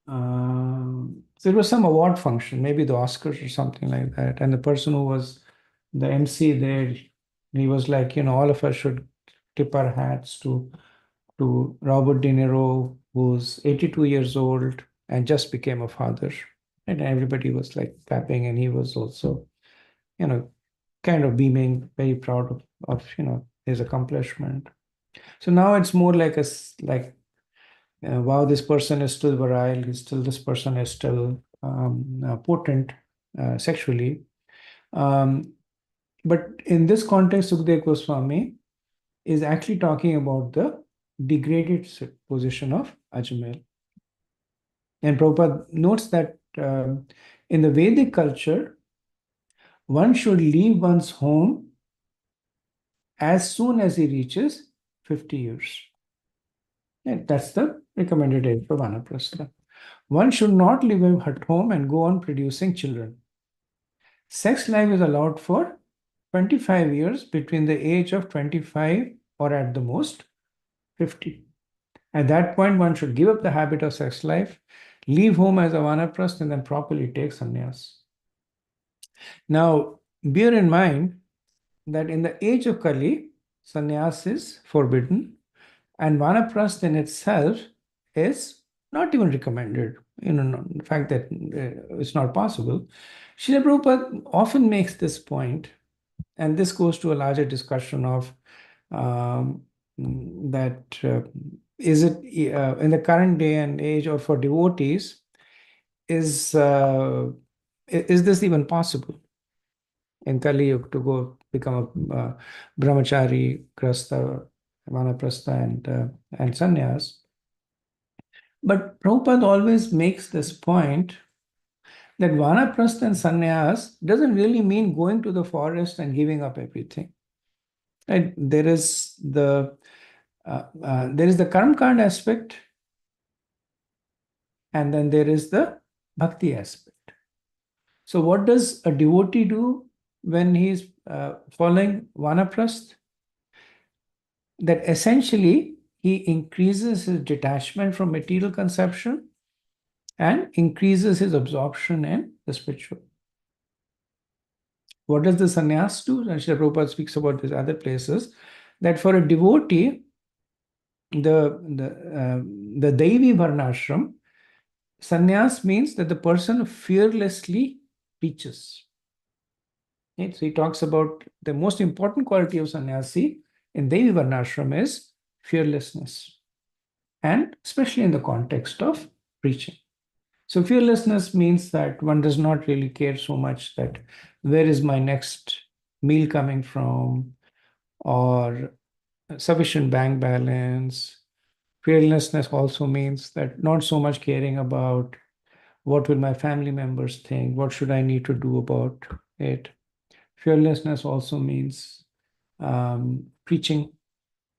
Speaker 1: there was some award function, maybe the Oscars or something like that. And the person who was the MC there, he was like, all of us should tip our hats to Robert De Niro, who's 82 years old and just became a father. And everybody was like clapping, and he was also, you know, kind of beaming, very proud of his accomplishment. So now it's more like like wow, this person is still virile. This person is still potent sexually. Um, but in this context, Sukdev Goswami is actually talking about the degraded position of Ajmer. And Prabhupada notes that in the Vedic culture, one should leave one's home as soon as he reaches 50 years. And that's the recommended age for Vanaprastha. One should not leave at home and go on producing children. Sex life is allowed for 25 years between the age of 25 or at the most 50. At that point, one should give up the habit of sex life, leave home as a vanaprasth, and then properly take sannyas. Now, bear in mind that in the age of Kali, sannyas is forbidden, and vanaprasth in itself is not even recommended. The fact that it's not possible. Srila Prabhupada often makes this point, and this goes to a larger discussion of that is it in the current day and age or for devotees, is is this even possible in Kali Yuga to go become a brahmachari, grasta, vanaprastha, and sannyas? But Prabhupada always makes this point that vanaprastha and sannyas doesn't really mean going to the forest and giving up everything. Right? There is the karma kand aspect, and then there is the bhakti aspect. So what does a devotee do when he's following vanaprasth? That essentially he increases his detachment from material conception and increases his absorption in the spiritual. What does the sannyas do? And Srila Prabhupada speaks about this other places, that for a devotee, the Daivi Varnashram, sannyas means that the person fearlessly teaches. Right? So he talks about the most important quality of sannyasi in Devi Varnashram is fearlessness, and especially in the context of preaching. So fearlessness means that one does not really care so much that where is my next meal coming from, or sufficient bank balance. Fearlessness also means that not so much caring about what will my family members think, what should I need to do about it. Fearlessness also means preaching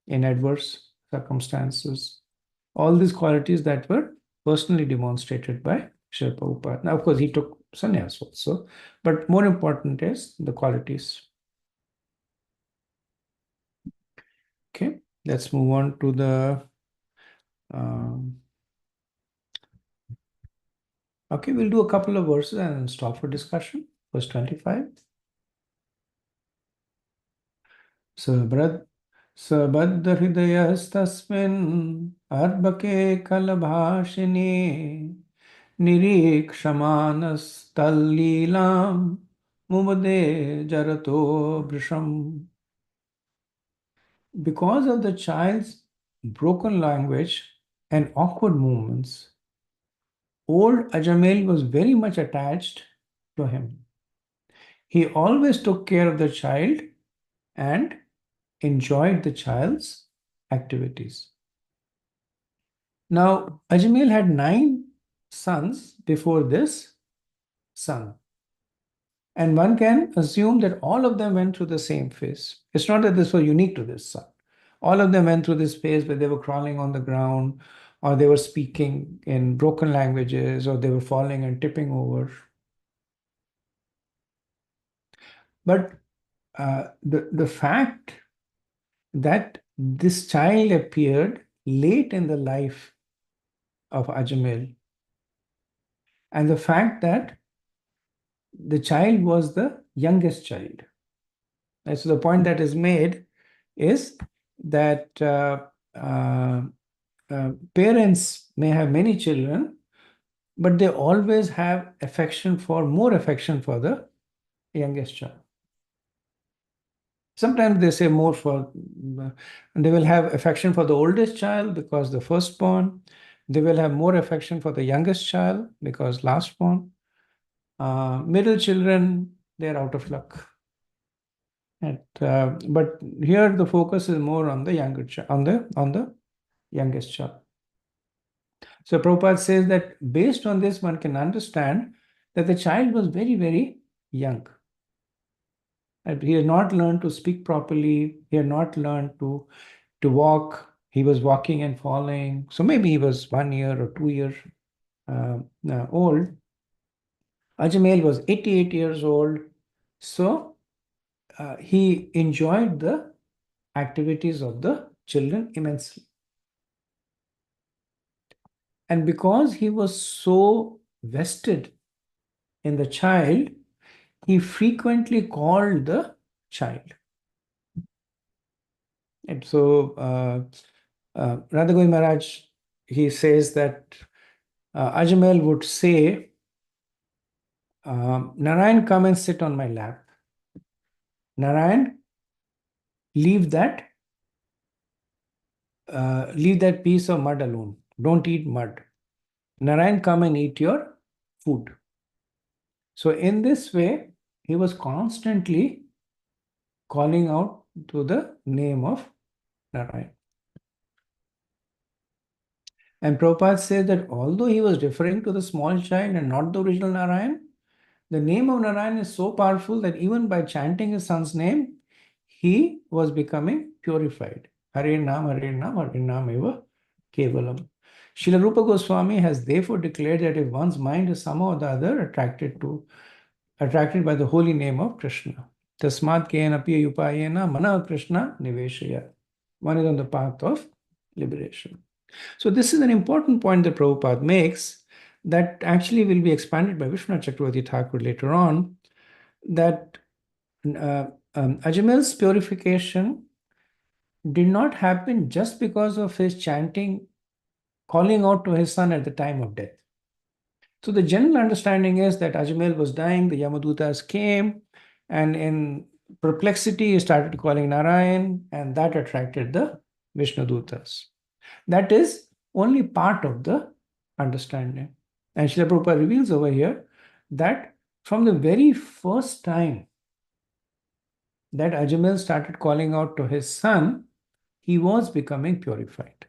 Speaker 1: in adverse circumstances. All these qualities that were personally demonstrated by Srila Prabhupada. Now, of course, he took sannyas also, but more important is the qualities. Okay, let's move on to the. Okay, we'll do a couple of verses and then stop for discussion. Verse 25. सबद्धहृदयस्तस्मिन् अर्भके कलभाषिणे निरीक्षमानस्तल्लीलां मुमुदे जरतो वृषम्. Because of the child's broken language and awkward movements, old Ajamil was very much attached to him. He always took care of the child and enjoyed the child's activities. Now, Ajamil had 9 sons before this son. And one can assume that all of them went through the same phase. It's not that this was unique to this son. All of them went through this phase where they were crawling on the ground, or they were speaking in broken languages, or they were falling and tipping over. But the fact that this child appeared late in the life of Ajamil, and the fact that the child was the youngest child. And so the point that is made is that parents may have many children, but they always have more affection for the youngest child. Sometimes they say more for, they will have affection for the oldest child because the firstborn. They will have more affection for the youngest child because lastborn. Middle children, they're out of luck. But here the focus is more on the younger child, on the youngest child. So Prabhupada says that based on this, one can understand that the child was very, very young. And he had not learned to speak properly. He had not learned to walk. He was walking and falling. So maybe he was 1 year or 2 years old. Ajamel was 88 years old. So he enjoyed the activities of the children immensely. And because he was so vested in the child, he frequently called the child. And so Radha Govind Maharaj, he says that Ajamel would say, Narayan, come and sit on my lap. Narayan, leave that piece of mud alone. Don't eat mud. Narayan, come and eat your food. So in this way, he was constantly calling out to the name of Narayan. And Prabhupada says that although he was referring to the small child and not the original Narayan, the name of Narayan is so powerful that even by chanting his son's name, he was becoming purified. Hare Nam, Hare Nam, Hare Nam Eva Kevalam. Srila Rupa Goswami has therefore declared that if one's mind is somehow or the other attracted by the holy name of Krishna, tasmat kenapi upayena mana Krishna niveshaya. One is on the path of liberation. So this is an important point that Prabhupada makes that actually will be expanded by Vishwanath Chakravarti Thakur later on, that Ajmal's purification did not happen just because of his chanting, calling out to his son at the time of death. So the general understanding is that Ajmal was dying, the Yamadutas came, and in perplexity, he started calling Narayan, and that attracted the Vishnudutas. That is only part of the understanding. And Srila Prabhupada reveals over here that from the very first time that Ajmal started calling out to his son, he was becoming purified.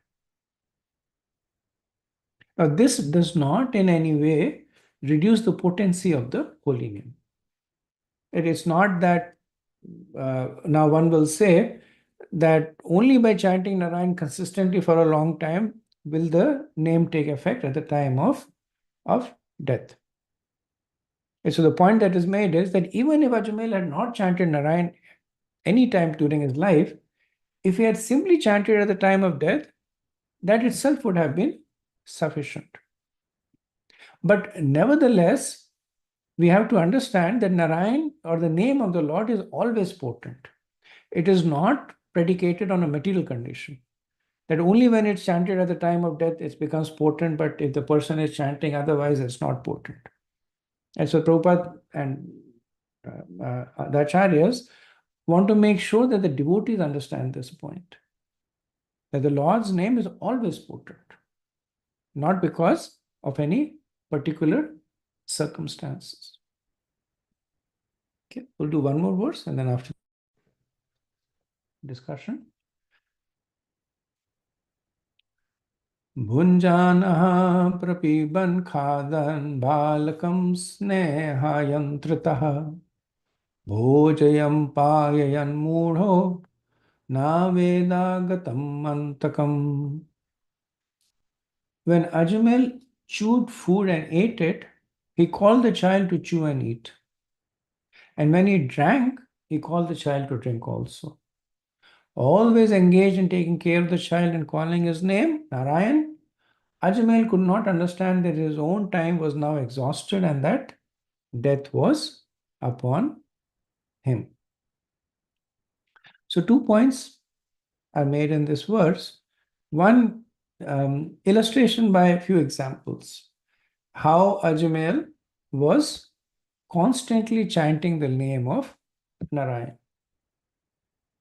Speaker 1: Now, this does not in any way reduce the potency of the holy name. It is not that now one will say that only by chanting Narayan consistently for a long time will the name take effect at the time of death. And so the point that is made is that even if Ajmal had not chanted Narayan any time during his life, if he had simply chanted at the time of death, that itself would have been sufficient. But nevertheless, we have to understand that Narayan or the name of the Lord is always potent. It is not predicated on a material condition. That only when it's chanted at the time of death, it becomes potent, but if the person is chanting otherwise, it's not potent. And so Prabhupada and the Acharyas want to make sure that the devotees understand this point. That the Lord's name is always potent, not because of any particular circumstances. Okay, we'll do one more verse and then after discussion. Bhunjanah prapiban khadan balakam snehayantritah bhojayam payayan mudho na vedagatam mantakam. When Ajmal chewed food and ate it, he called the child to chew and eat. And when he drank, he called the child to drink also. Always engaged in taking care of the child and calling his name, Narayan, Ajmal could not understand that his own time was now exhausted and that death was upon him. So, 2 points are made in this verse. One illustration by a few examples. How Ajmal was constantly chanting the name of Narayan.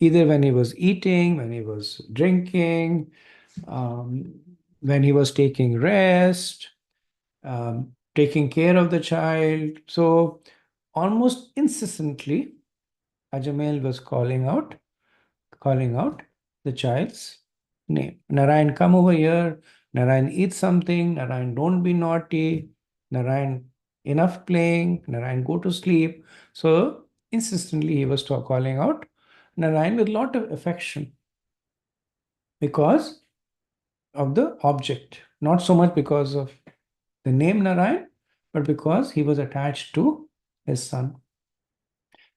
Speaker 1: Either when he was eating, when he was drinking, when he was taking rest, taking care of the child. So almost incessantly, Ajmal was calling out the child's name. Narayan, come over here. Narayan, eat something. Narayan, don't be naughty. Narayan, enough playing. Narayan, go to sleep. So insistently, he was calling out Narayan with a lot of affection because of the object, not so much because of the name Narayan, but because he was attached to his son.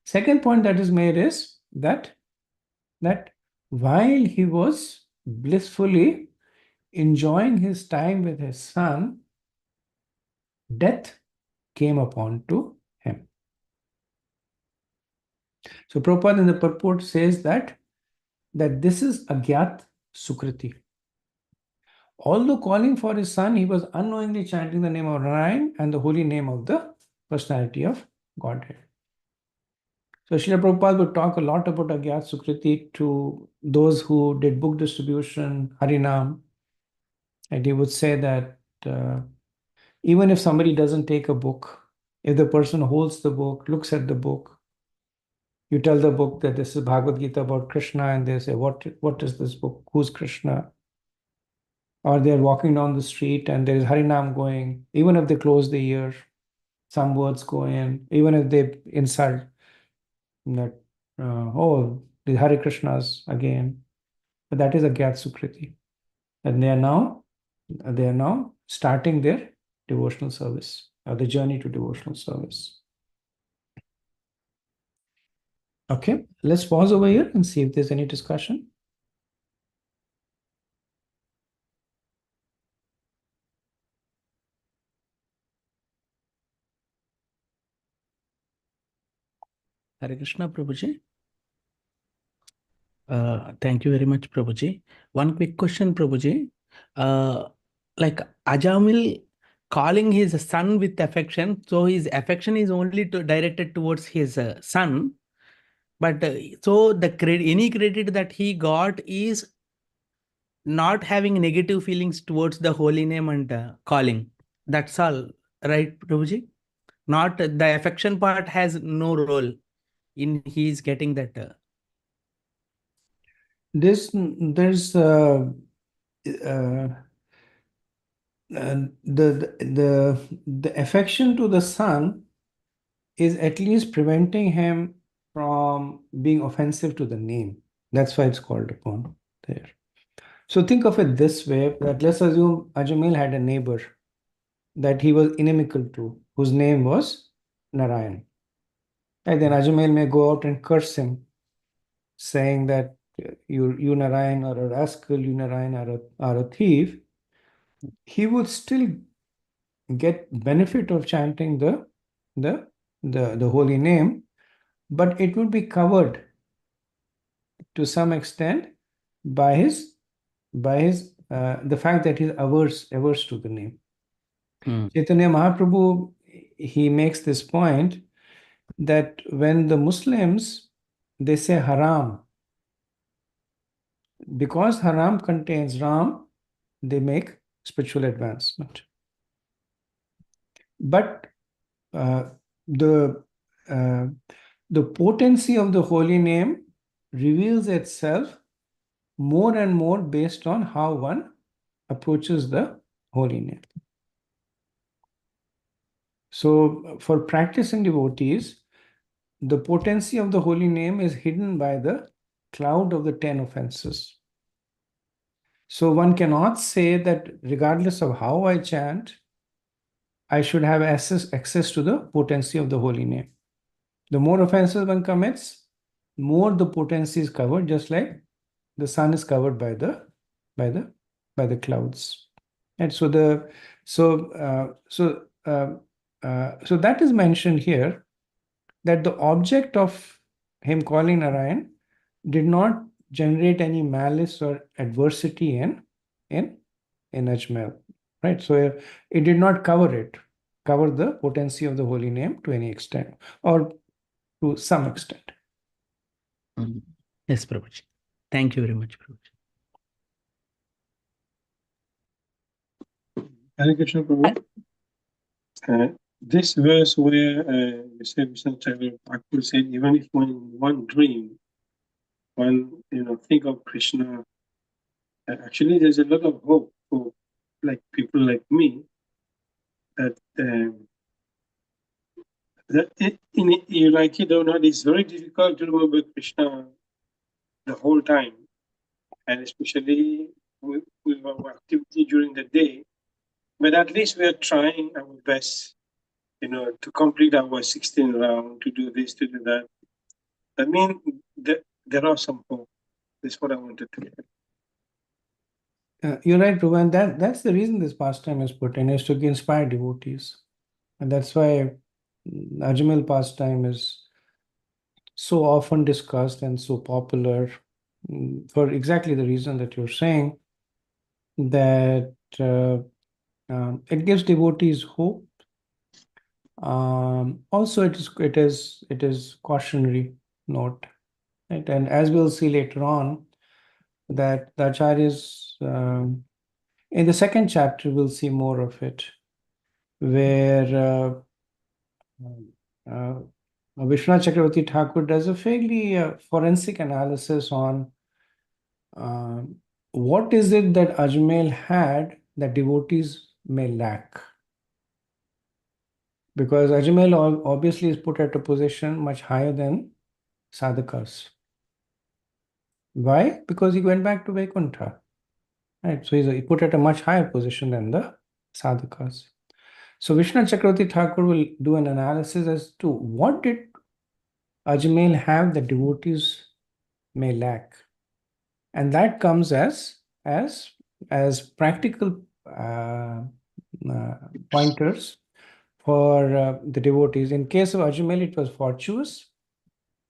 Speaker 1: Second point that is made is that while he was blissfully enjoying his time with his son, death came upon to him. So Prabhupada in the purport says that this is Agyat Sukriti. Although calling for his son, he was unknowingly chanting the name of Narayan and the holy name of the personality of Godhead. So Srila Prabhupada would talk a lot about Agyat Sukriti to those who did book distribution, Harinam. And he would say that even if somebody doesn't take a book, if the person holds the book, looks at the book, you tell the book that this is Bhagavad Gita about Krishna, and they say, what is this book? Who's Krishna? Or they're walking down the street and there is Harinam going, even if they close the ear, some words go in, even if they insult that, oh, the Hare Krishnas again. But that is a Gyat Sukriti. And they are now They are now starting their devotional service or the journey to devotional service. Okay, let's pause over here and see if there's any discussion.
Speaker 3: Hare Krishna, Prabhuji. Thank you very much, Prabhuji. One quick question, Prabhuji. Like Ajamil calling his son with affection, so his affection is only directed towards his son, but so the any credit that he got is not having negative feelings towards the holy name and calling. That's all, right, Prabhuji? Not the affection part has no role in he's getting that.
Speaker 1: There's the affection to the son is at least preventing him from being offensive to the name. That's why it's called upon there. So think of it this way, that let's assume Ajamil had a neighbor that he was inimical to, whose name was Narayan. And then Ajamil may go out and curse him, saying that you Narayan are a rascal, you Narayan are a thief. He would still get benefit of chanting the holy name, but it would be covered to some extent by his the fact that he's averse to the name. Chaitanya Mahaprabhu, he makes this point that when the Muslims, they say haram, because haram contains Ram, they make spiritual advancement. But uh, the uh, the potency of the holy name reveals itself more and more based on how one approaches the holy name. So for practicing devotees, the potency of the holy name is hidden by the cloud of the 10 offenses. So one cannot say that regardless of how I chant, I should have access to the potency of the holy name. The more offenses one commits, more the potency is covered, just like the sun is covered by the clouds. And so so that is mentioned here, that the object of him calling Narayan did not generate any malice or adversity in Ajmer, right? So it did not cover the potency of the holy name to any extent or to some extent.
Speaker 3: Yes, Prabhuji. Thank you very much, Prabhuji.
Speaker 4: Hare Krishna, Prabhu. This verse where you said, Mr. Chaitanya Thakur said, even if one dream, one think of Krishna, actually there's a lot of hope for like people like me that like it's very difficult to remember Krishna the whole time, and especially with our activity during the day. But at least we are trying our best, to complete our 16 round, to do this, to do that. I mean, there are some hope. That's what I wanted to get.
Speaker 1: You're right, Prabhu, and that's the reason this pastime is put in, is to inspire devotees. And that's why Ajamil pastime is so often discussed and so popular, for exactly the reason that you're saying, that it gives devotees hope. Also, it is cautionary note, right? And as we'll see later on, that the acharyas in the second chapter we'll see more of it, where Vishwanath Chakravarti Thakur does a fairly forensic analysis on what is it that Ajmer had that devotees may lack. Because Ajmer obviously is put at a position much higher than sadhakas. Why? Because he went back to Vaikuntha. Right? So he put at a much higher position than the sadhakas. So Vishnu Chakravarti Thakur will do an analysis as to what did Ajmail have that devotees may lack, and that comes as practical pointers for the devotees. In case of Ajmail, it was fortuitous.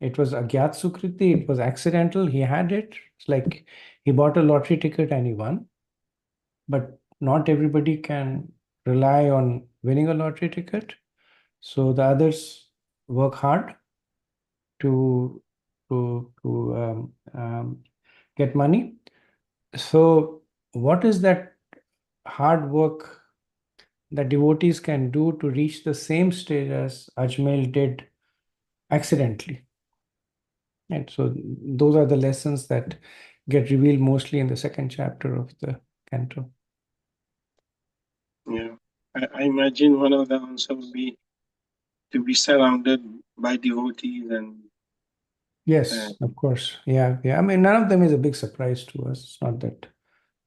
Speaker 1: It was agyat sukriti. It was accidental. He had it. It's like he bought a lottery ticket and he won. But not everybody can rely on winning a lottery ticket. So the others work hard to get money. So what is that hard work that devotees can do to reach the same stage as Ajmail did accidentally? And so those are the lessons that get revealed mostly in the second chapter of the canto.
Speaker 4: Yeah. I imagine one of the answers would be to be surrounded by devotees and
Speaker 1: Yes, of course. Yeah, yeah. I mean, none of them is a big surprise to us. It's not that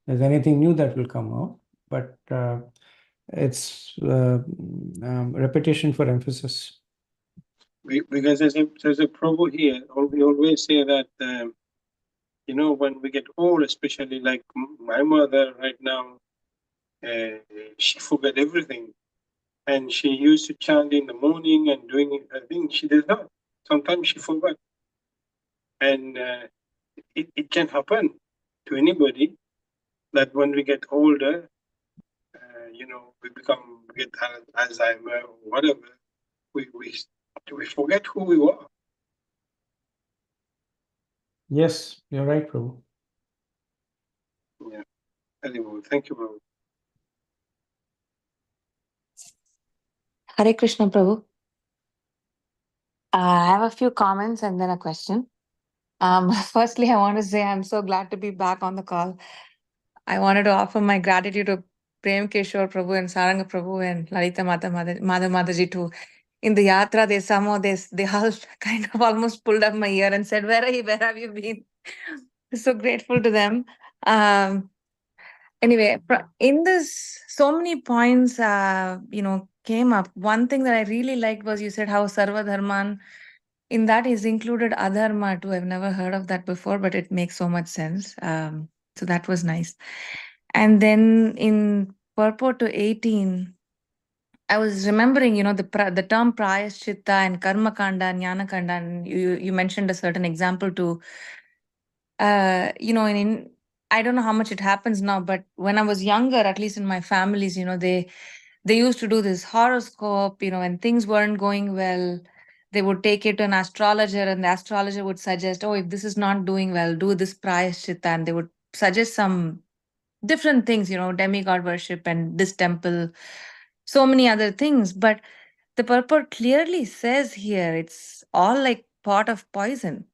Speaker 1: there's anything new that will come out, but it's repetition for emphasis.
Speaker 4: because there's a Prabhu here. We always say that when we get old, especially like my mother right now, she forgot everything, and she used to chant in the morning and doing it. I think she does not. Sometimes she forgot, and it can happen to anybody that when we get older, we get Alzheimer or whatever. We forget who we were.
Speaker 1: Yes, you're right, Prabhu.
Speaker 4: Yeah. Anyway, thank you, Prabhu.
Speaker 5: Hare Krishna, Prabhu. I have a few comments and then a question. Firstly, I want to say I'm so glad to be back on the call. I wanted to offer my gratitude to Prem Kishore Prabhu and Saranga Prabhu and Lalita Madha Mataji too. In the yatra, they somehow they all kind of almost pulled up my ear and said, "Where are you? Where have you been?" So grateful to them. Anyway, in this, so many points, came up. One thing that I really liked was you said how Sarva Dharman, in that is included Adharma too. I've never heard of that before, but it makes so much sense. So that was nice. And then in purport to 18, I was remembering, the term Prayaschitta and Karma Kanda and Jnana Kanda, and you mentioned a certain example too. In I don't know how much it happens now, but when I was younger, at least in my families, they used to do this horoscope, when things weren't going well, they would take it to an astrologer, and the astrologer would suggest, oh, if this is not doing well, do this prayaschitta, and they would suggest some different things, demigod worship and this temple, so many other things. But the purport clearly says here it's all like pot of poison,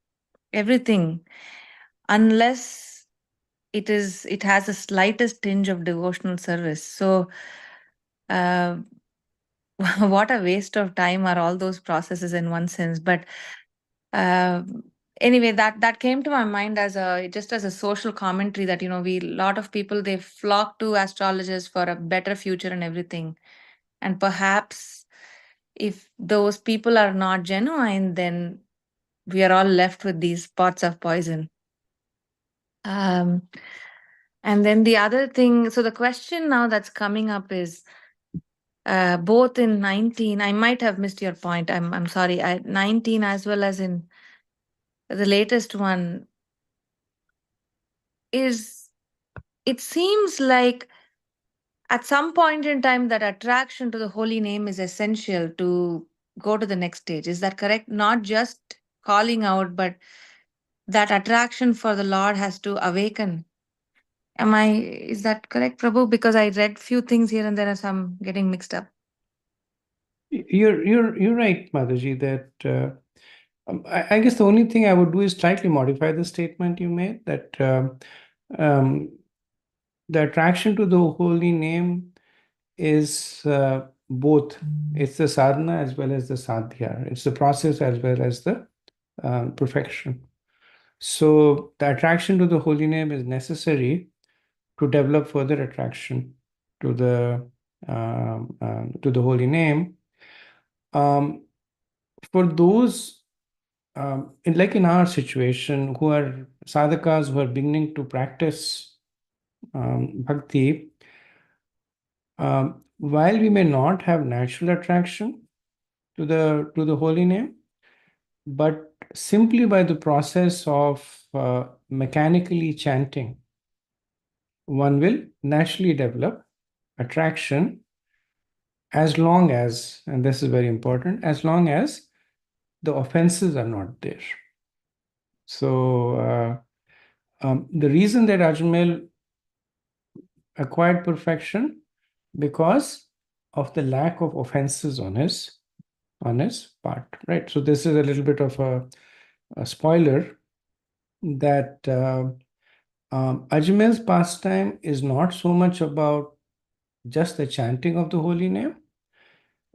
Speaker 5: everything, unless it has the slightest tinge of devotional service. So what a waste of time are all those processes in one sense. But uh, anyway, that came to my mind as a social commentary that we, lot of people, they flock to astrologers for a better future and everything, and perhaps if those people are not genuine, then we are all left with these pots of poison. And then the other thing, so the question now that's coming up is both in 19, I might have missed your point. I'm sorry. 19 as well as in the latest one is, it seems like at some point in time that attraction to the holy name is essential to go to the next stage. Is that correct? Not just calling out, but that attraction for the Lord has to awaken. Is that correct, Prabhu? Because I read few things here and there are some getting mixed up.
Speaker 1: You're right, Mataji, that I guess the only thing I would do is slightly modify the statement you made, that the attraction to the holy name is both. It's the sadhana as well as the sadhya. It's the process as well as the perfection. So the attraction to the holy name is necessary to develop further attraction to the holy name. For those in our situation, who are sadhakas who are beginning to practice bhakti, while we may not have natural attraction to the holy name, but simply by the process of mechanically chanting, one will naturally develop attraction, as long as, and this is very important, as long as the offenses are not there. So the reason that Ajamel acquired perfection, because of the lack of offenses on his part, right? So this is a little bit of a spoiler, that Ajmel's pastime is not so much about just the chanting of the holy name,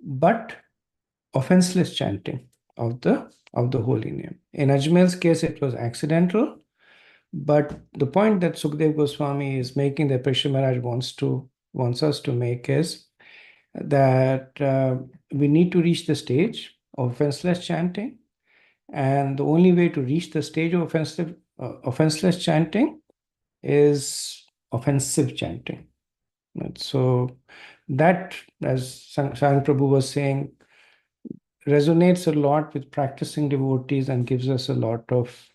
Speaker 1: but offenseless chanting of the holy name. In Ajmel's case, it was accidental, but the point that Sukdev Goswami is making, that Parikshit Maharaj wants us to make, is that we need to reach the stage of offenseless chanting, and the only way to reach the stage of offenseless chanting is offensive chanting. Right? So that, as Saran Prabhu was saying, resonates a lot with practicing devotees and gives us a lot of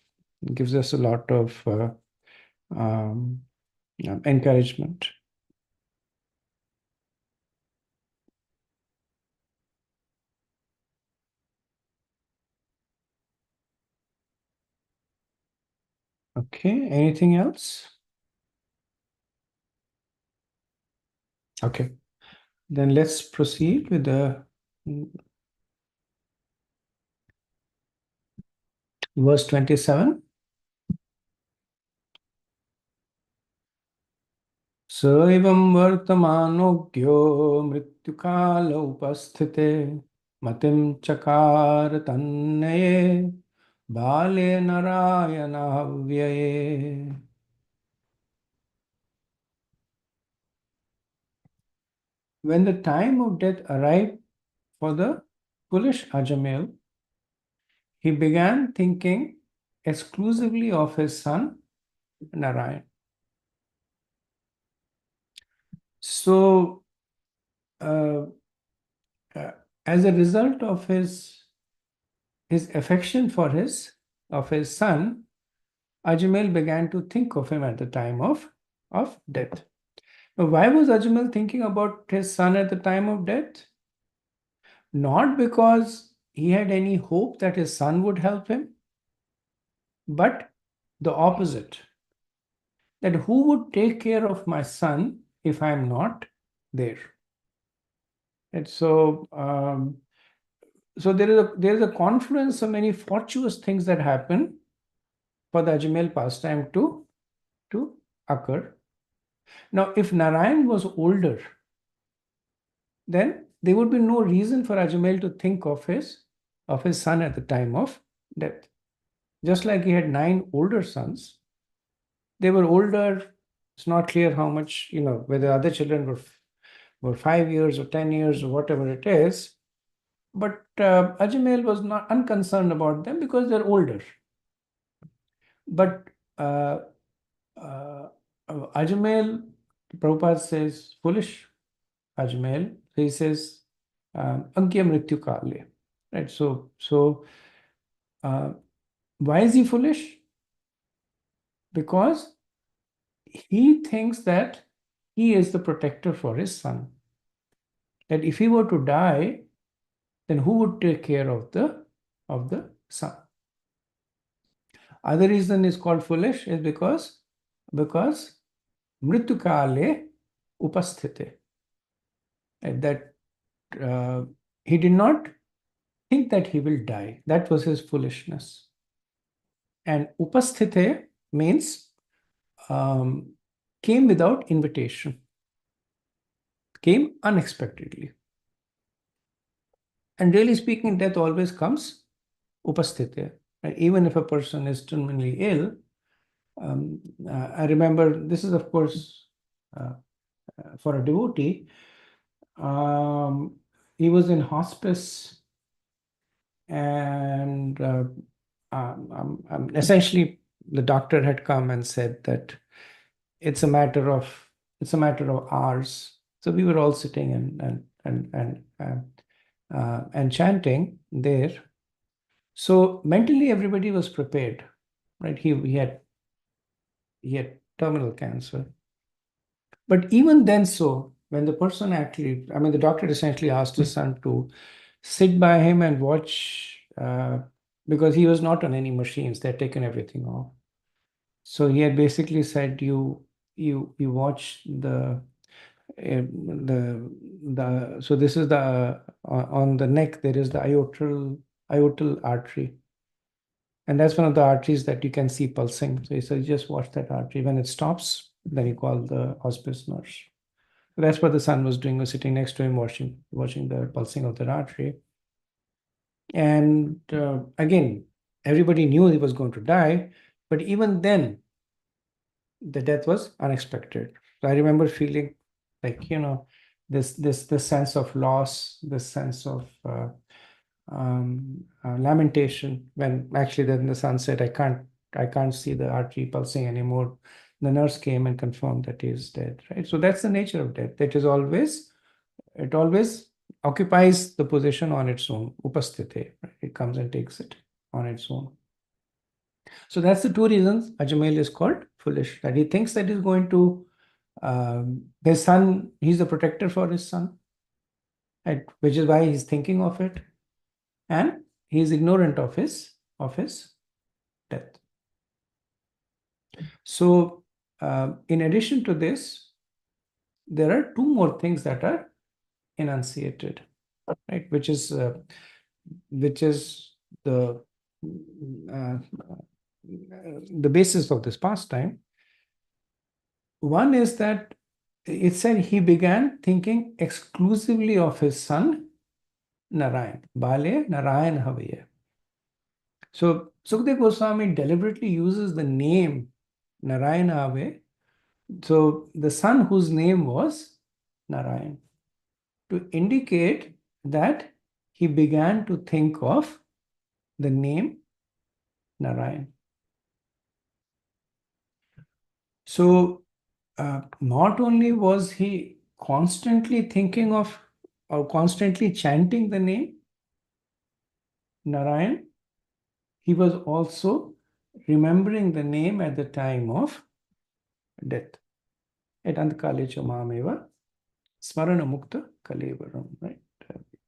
Speaker 1: encouragement. Okay, anything else? Okay, then let's proceed with the verse 27. स एवं वर्तमानोऽज्ञो मृत्युकाल उपस्थिते मतिं चकार तन्नये बाले नारायणाव्यये. When the time of death arrived for the foolish Ajamel, he began thinking exclusively of his son Narayan. So, as a result of his affection for his son, Ajamel began to think of him at the time of death. Now, why was Ajamel thinking about his son at the time of death? Not because he had any hope that his son would help him, but the opposite. That who would take care of my son if I am not there? And so, there is a confluence of many fortuitous things that happen for the Ajamel pastime to occur. Now, if Narayan was older, then there would be no reason for Ajamel to think of his son at the time of death. Just like he had 9 older sons, they were older. It's not clear how much, whether other children were 5 years or 10 years or whatever it is. But Ajamel was not unconcerned about them because they're older. But Ajamel, Prabhupada says, foolish Ajamel. He says, Ankya Mrityu Kale. Right? So why is he foolish? Because he thinks that he is the protector for his son. That if he were to die, then who would take care of the son? Other reason is called foolish is because Mrityu Kale upasthite. That he did not think that he will die. That was his foolishness. And upasthite means came without invitation, came unexpectedly. And really speaking, death always comes upasthite. Right? Even if a person is terminally ill, I remember, this is of course for a devotee. He was in hospice, and essentially the doctor had come and said that it's a matter of hours. So we were all sitting and chanting there. So mentally everybody was prepared, right? He had terminal cancer. But even then, so when the person actually, the doctor essentially asked his son to sit by him and watch, because he was not on any machines, they'd taken everything off. So he had basically said, you watch so this is the on the neck there is the aortal artery, and that's one of the arteries that you can see pulsing. So he said, just watch that artery. When it stops, then you call the hospice nurse. So that's what the son was doing, was sitting next to him watching the pulsing of that artery. And again, everybody knew he was going to die, but even then the death was unexpected. So I remember feeling like, this sense of loss, this sense of lamentation, when actually then the son said, I can't see the artery pulsing anymore. The nurse came and confirmed that he is dead, right? So that's the nature of death. It always occupies the position on its own, upasthite, right? It comes and takes it on its own. So that's the two reasons Ajamil is called foolish, that he thinks that he's going to, his son, he's a protector for his son, right? Which is why he's thinking of it, and he's ignorant of his death. So in addition to this, there are two more things that are enunciated, right? Which is the basis of this pastime. One is that it said he began thinking exclusively of his son Narayan, Bale Narayan Havaya. So Sukadeva Goswami deliberately uses the name Narayan Havaya, so the son whose name was Narayan, to indicate that he began to think of the name Narayan. So not only was he constantly thinking of or constantly chanting the name Narayan, he was also remembering the name at the time of death. At Antkalecha Mameva Smarana Mukta Kalevaram, right?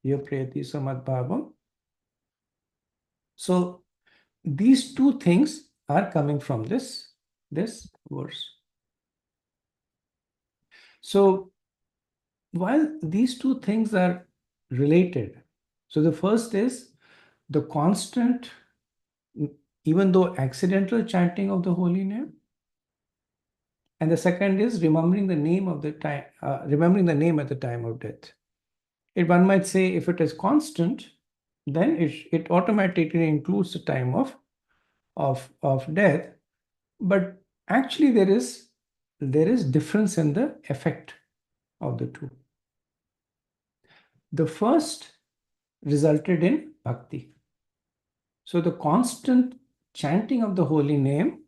Speaker 1: Yapriyati Samadbhavam. So these two things are coming from this verse. So while these two things are related, so the first is the constant, even though accidental chanting of the holy name, and the second is remembering the name at the time of death. If one might say, if it is constant, then it automatically includes the time of death. But actually there is difference in the effect of the two. The first resulted in bhakti. So the constant chanting of the holy name,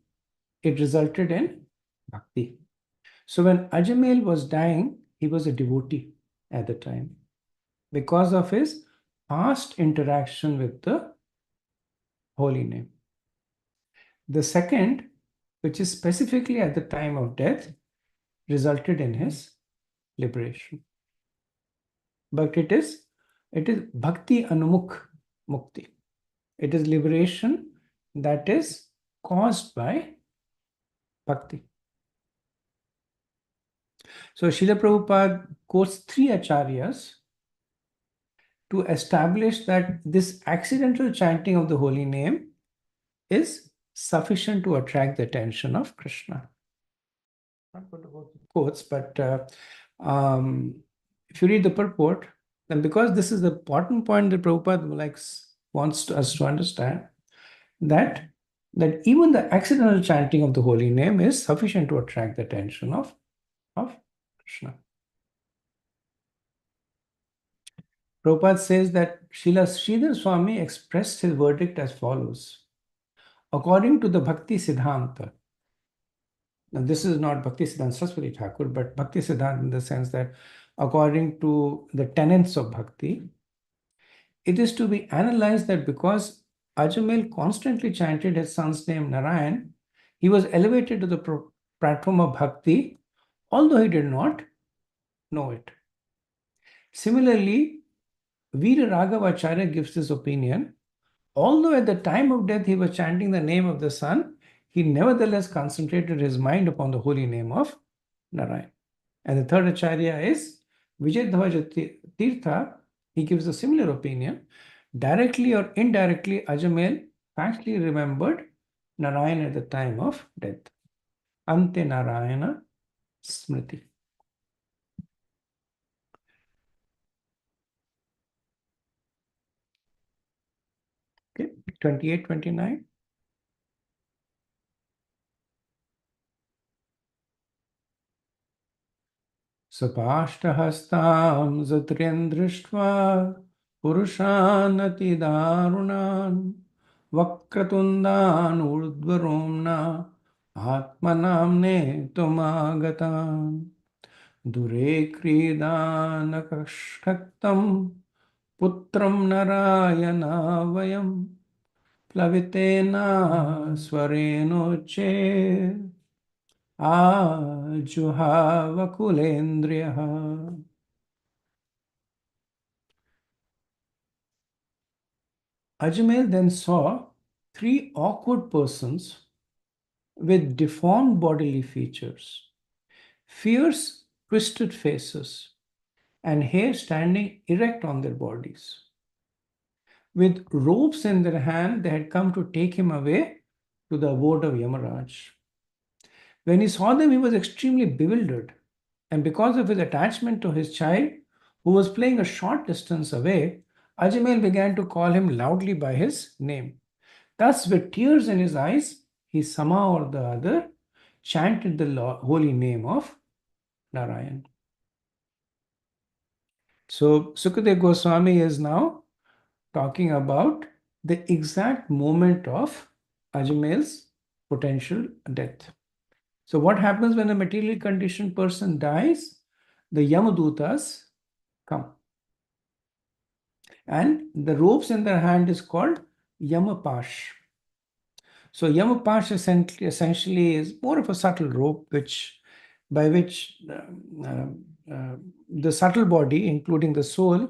Speaker 1: it resulted in bhakti. So when Ajamil was dying, he was a devotee at the time because of his past interaction with the holy name. The second, which is specifically at the time of death, resulted in his liberation. But it is bhakti anumukh mukti. It is liberation that is caused by bhakti. So Srila Prabhupada quotes three acharyas to establish that this accidental chanting of the holy name is sufficient to attract the attention of Krishna. Not going to go through quotes, but if you read the purport, then because this is the important point that Prabhupada wants us to understand, that even the accidental chanting of the holy name is sufficient to attract the attention of Krishna. Prabhupada says that Srila Sridhar Swami expressed his verdict as follows. According to the Bhakti Siddhanta, now this is not Bhakti Siddhanta Saraswati Thakur, but Bhakti Siddhanta in the sense that according to the tenets of Bhakti, it is to be analyzed that because Ajamil constantly chanted his son's name Narayan, he was elevated to the platform of Bhakti, although he did not know it. Similarly, Veera Raghavacharya gives this opinion. Although at the time of death he was chanting the name of the sun, he nevertheless concentrated his mind upon the holy name of Narayan. And the third Acharya is Vijayadhwaja Tirtha. He gives a similar opinion. Directly or indirectly, Ajamel factually remembered Narayan at the time of death. Ante Narayana Smriti. Okay, 28, 29. Sapashtahastam Zatrien Drishtva Purushanati Darunan Vakratundan Urdvaromna Atmanamne Tumagatan Dure Kridanakashtaktam Putram Narayana Vayam Plavitena Swarenoche Ajuhavakulendriya. Ajamel then saw three awkward persons with deformed bodily features, fierce, twisted faces, and hair standing erect on their bodies. With ropes in their hand, they had come to take him away to the abode of Yamaraj. When he saw them, he was extremely bewildered, and because of his attachment to his child, who was playing a short distance away, Ajamel began to call him loudly by his name. Thus, with tears in his eyes, he somehow or the other chanted the holy name of Narayan. So, Sukadeva Goswami is now talking about the exact moment of Ajamel's potential death. So, what happens when a materially conditioned person dies? The Yamadutas come. And the ropes in their hand is called Yamapash. So Yamapash essentially is more of a subtle rope by which the subtle body, including the soul,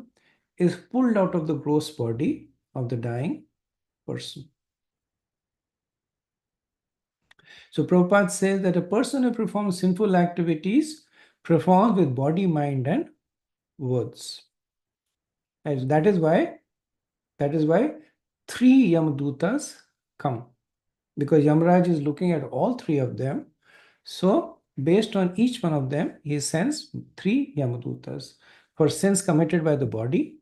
Speaker 1: is pulled out of the gross body of the dying person. So Prabhupada says that a person who performs sinful activities performs with body, mind, and words. And that is why three Yamadutas come, because Yamaraj is looking at all three of them. So based on each one of them, he sends three Yamadutas for sins committed by the body,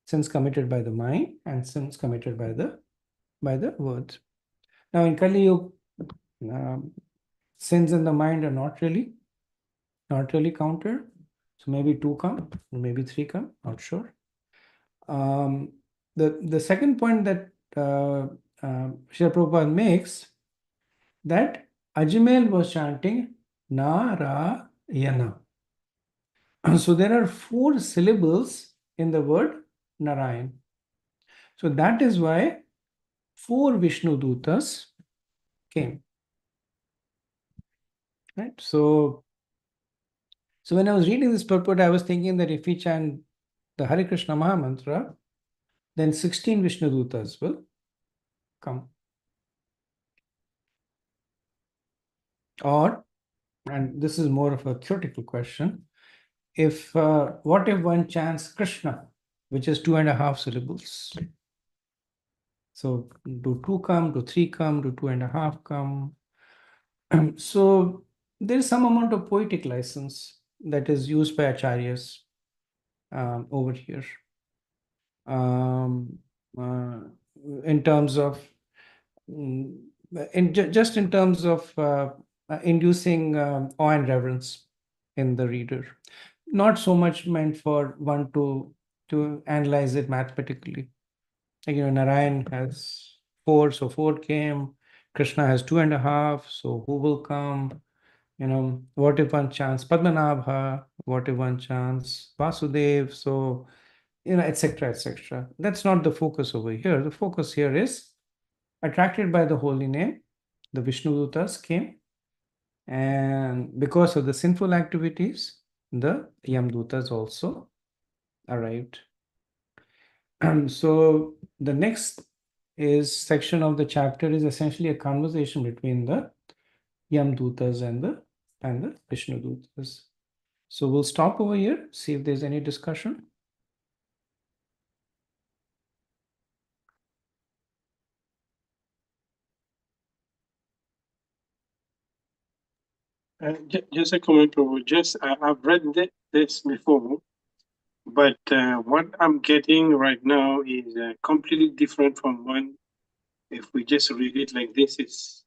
Speaker 1: sins committed by the mind, and sins committed by the words. Now in Kali Yuga, sins in the mind are not really counted. So maybe two come, maybe three come, not sure. The second point that Srila Prabhupada makes, that Ajamel was chanting Narayana. So there are 4 syllables in the word Narayan. So that is why 4 Vishnu Dutas came. Right? So when I was reading this purport, I was thinking that if we chant the Hare Krishna Maha Mantra, then 16 Vishnu Dutas will come. Or, and this is more of a theoretical question, what if one chants Krishna, which is 2.5 syllables? So do 2 come, do 3 come, do 2.5 come? So there is some amount of poetic license that is used by acharyas over here. In terms of just in terms of inducing awe and reverence in the reader. Not so much meant for one to analyze it mathematically. Like, Narayan has 4, so 4 came. Krishna has 2.5, so who will come? What if one chants Padmanabha? What if one chants Vasudev? So, etc., etc. That's not the focus over here. The focus here is attracted by the holy name. The Vishnu Dutas came, and because of the sinful activities, the Yamdutas also arrived. So the next section of the chapter is essentially a conversation between the Yamdutas and the Vishnu Dutas. So we'll stop over here, see if there's any discussion.
Speaker 4: Just a comment, Prabhu. I've read this before, but what I'm getting right now is completely different from one. If we just read it like this, it's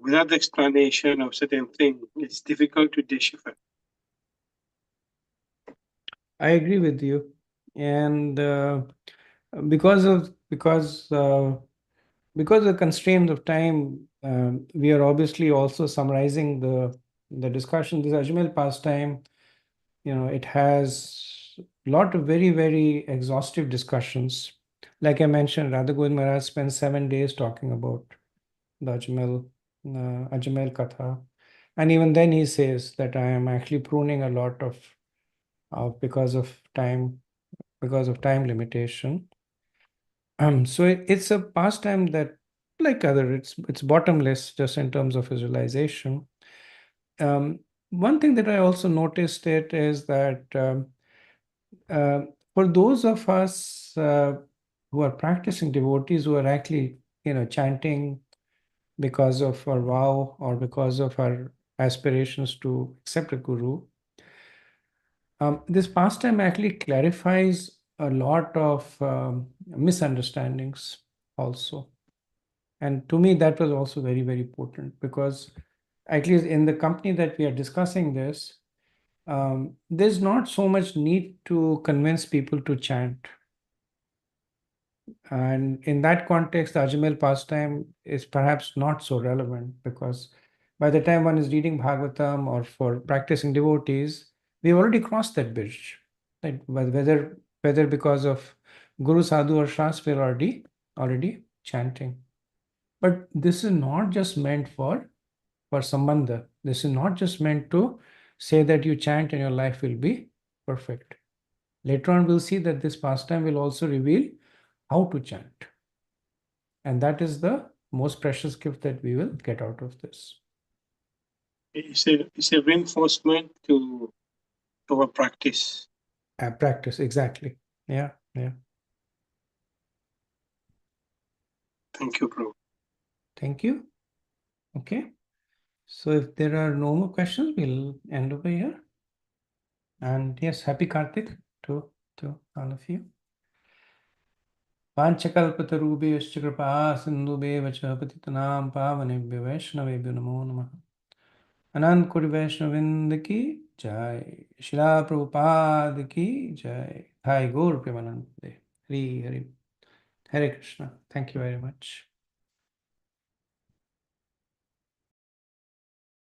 Speaker 4: without the explanation of certain things, it's difficult to decipher.
Speaker 1: I agree with you, and because of the constraints of time, we are obviously also summarizing the discussion. This Ajmal pastime, it has a lot of very, very exhaustive discussions. Like I mentioned, Radha Govind Maharaj spent 7 days talking about the Ajmal Katha. And even then he says that I am actually pruning a lot of because of time limitation. So it's a pastime that, like other, it's bottomless just in terms of visualization. One thing that I also noticed it is that uh, for those of us who are practicing devotees who are actually, chanting because of our vow or because of our aspirations to accept a guru, this pastime actually clarifies a lot of misunderstandings also. And to me, that was also very, very important because at least in the company that we are discussing this, there's not so much need to convince people to chant. And in that context, the Ajmal pastime is perhaps not so relevant because by the time one is reading Bhagavatam or for practicing devotees, we've already crossed that bridge. Right? Whether because of Guru Sadhu or Shas, we're already chanting. But this is not just meant for sambandha. This is not just meant to say that you chant and your life will be perfect. Later on, we'll see that this pastime will also reveal how to chant. And that is the most precious gift that we will get out of this.
Speaker 4: It's a reinforcement to our practice.
Speaker 1: Practice, exactly. Yeah.
Speaker 4: Thank you, Prabhu.
Speaker 1: Thank you. Okay. So if there are no more questions, we'll end over here. And yes, happy Kartik to all of you. पाञ्चकल्पतरुभ्यश्च कृपा सिन्धुभ्येव च पतितनां पावनेभ्यो वैष्णवेभ्यो नमो नमः। अनंत कोटि वैष्णववृंद की जय। शिला प्रभुपाद की जय। Hi, Gaur Premanande. Hare Krishna. Thank you very much.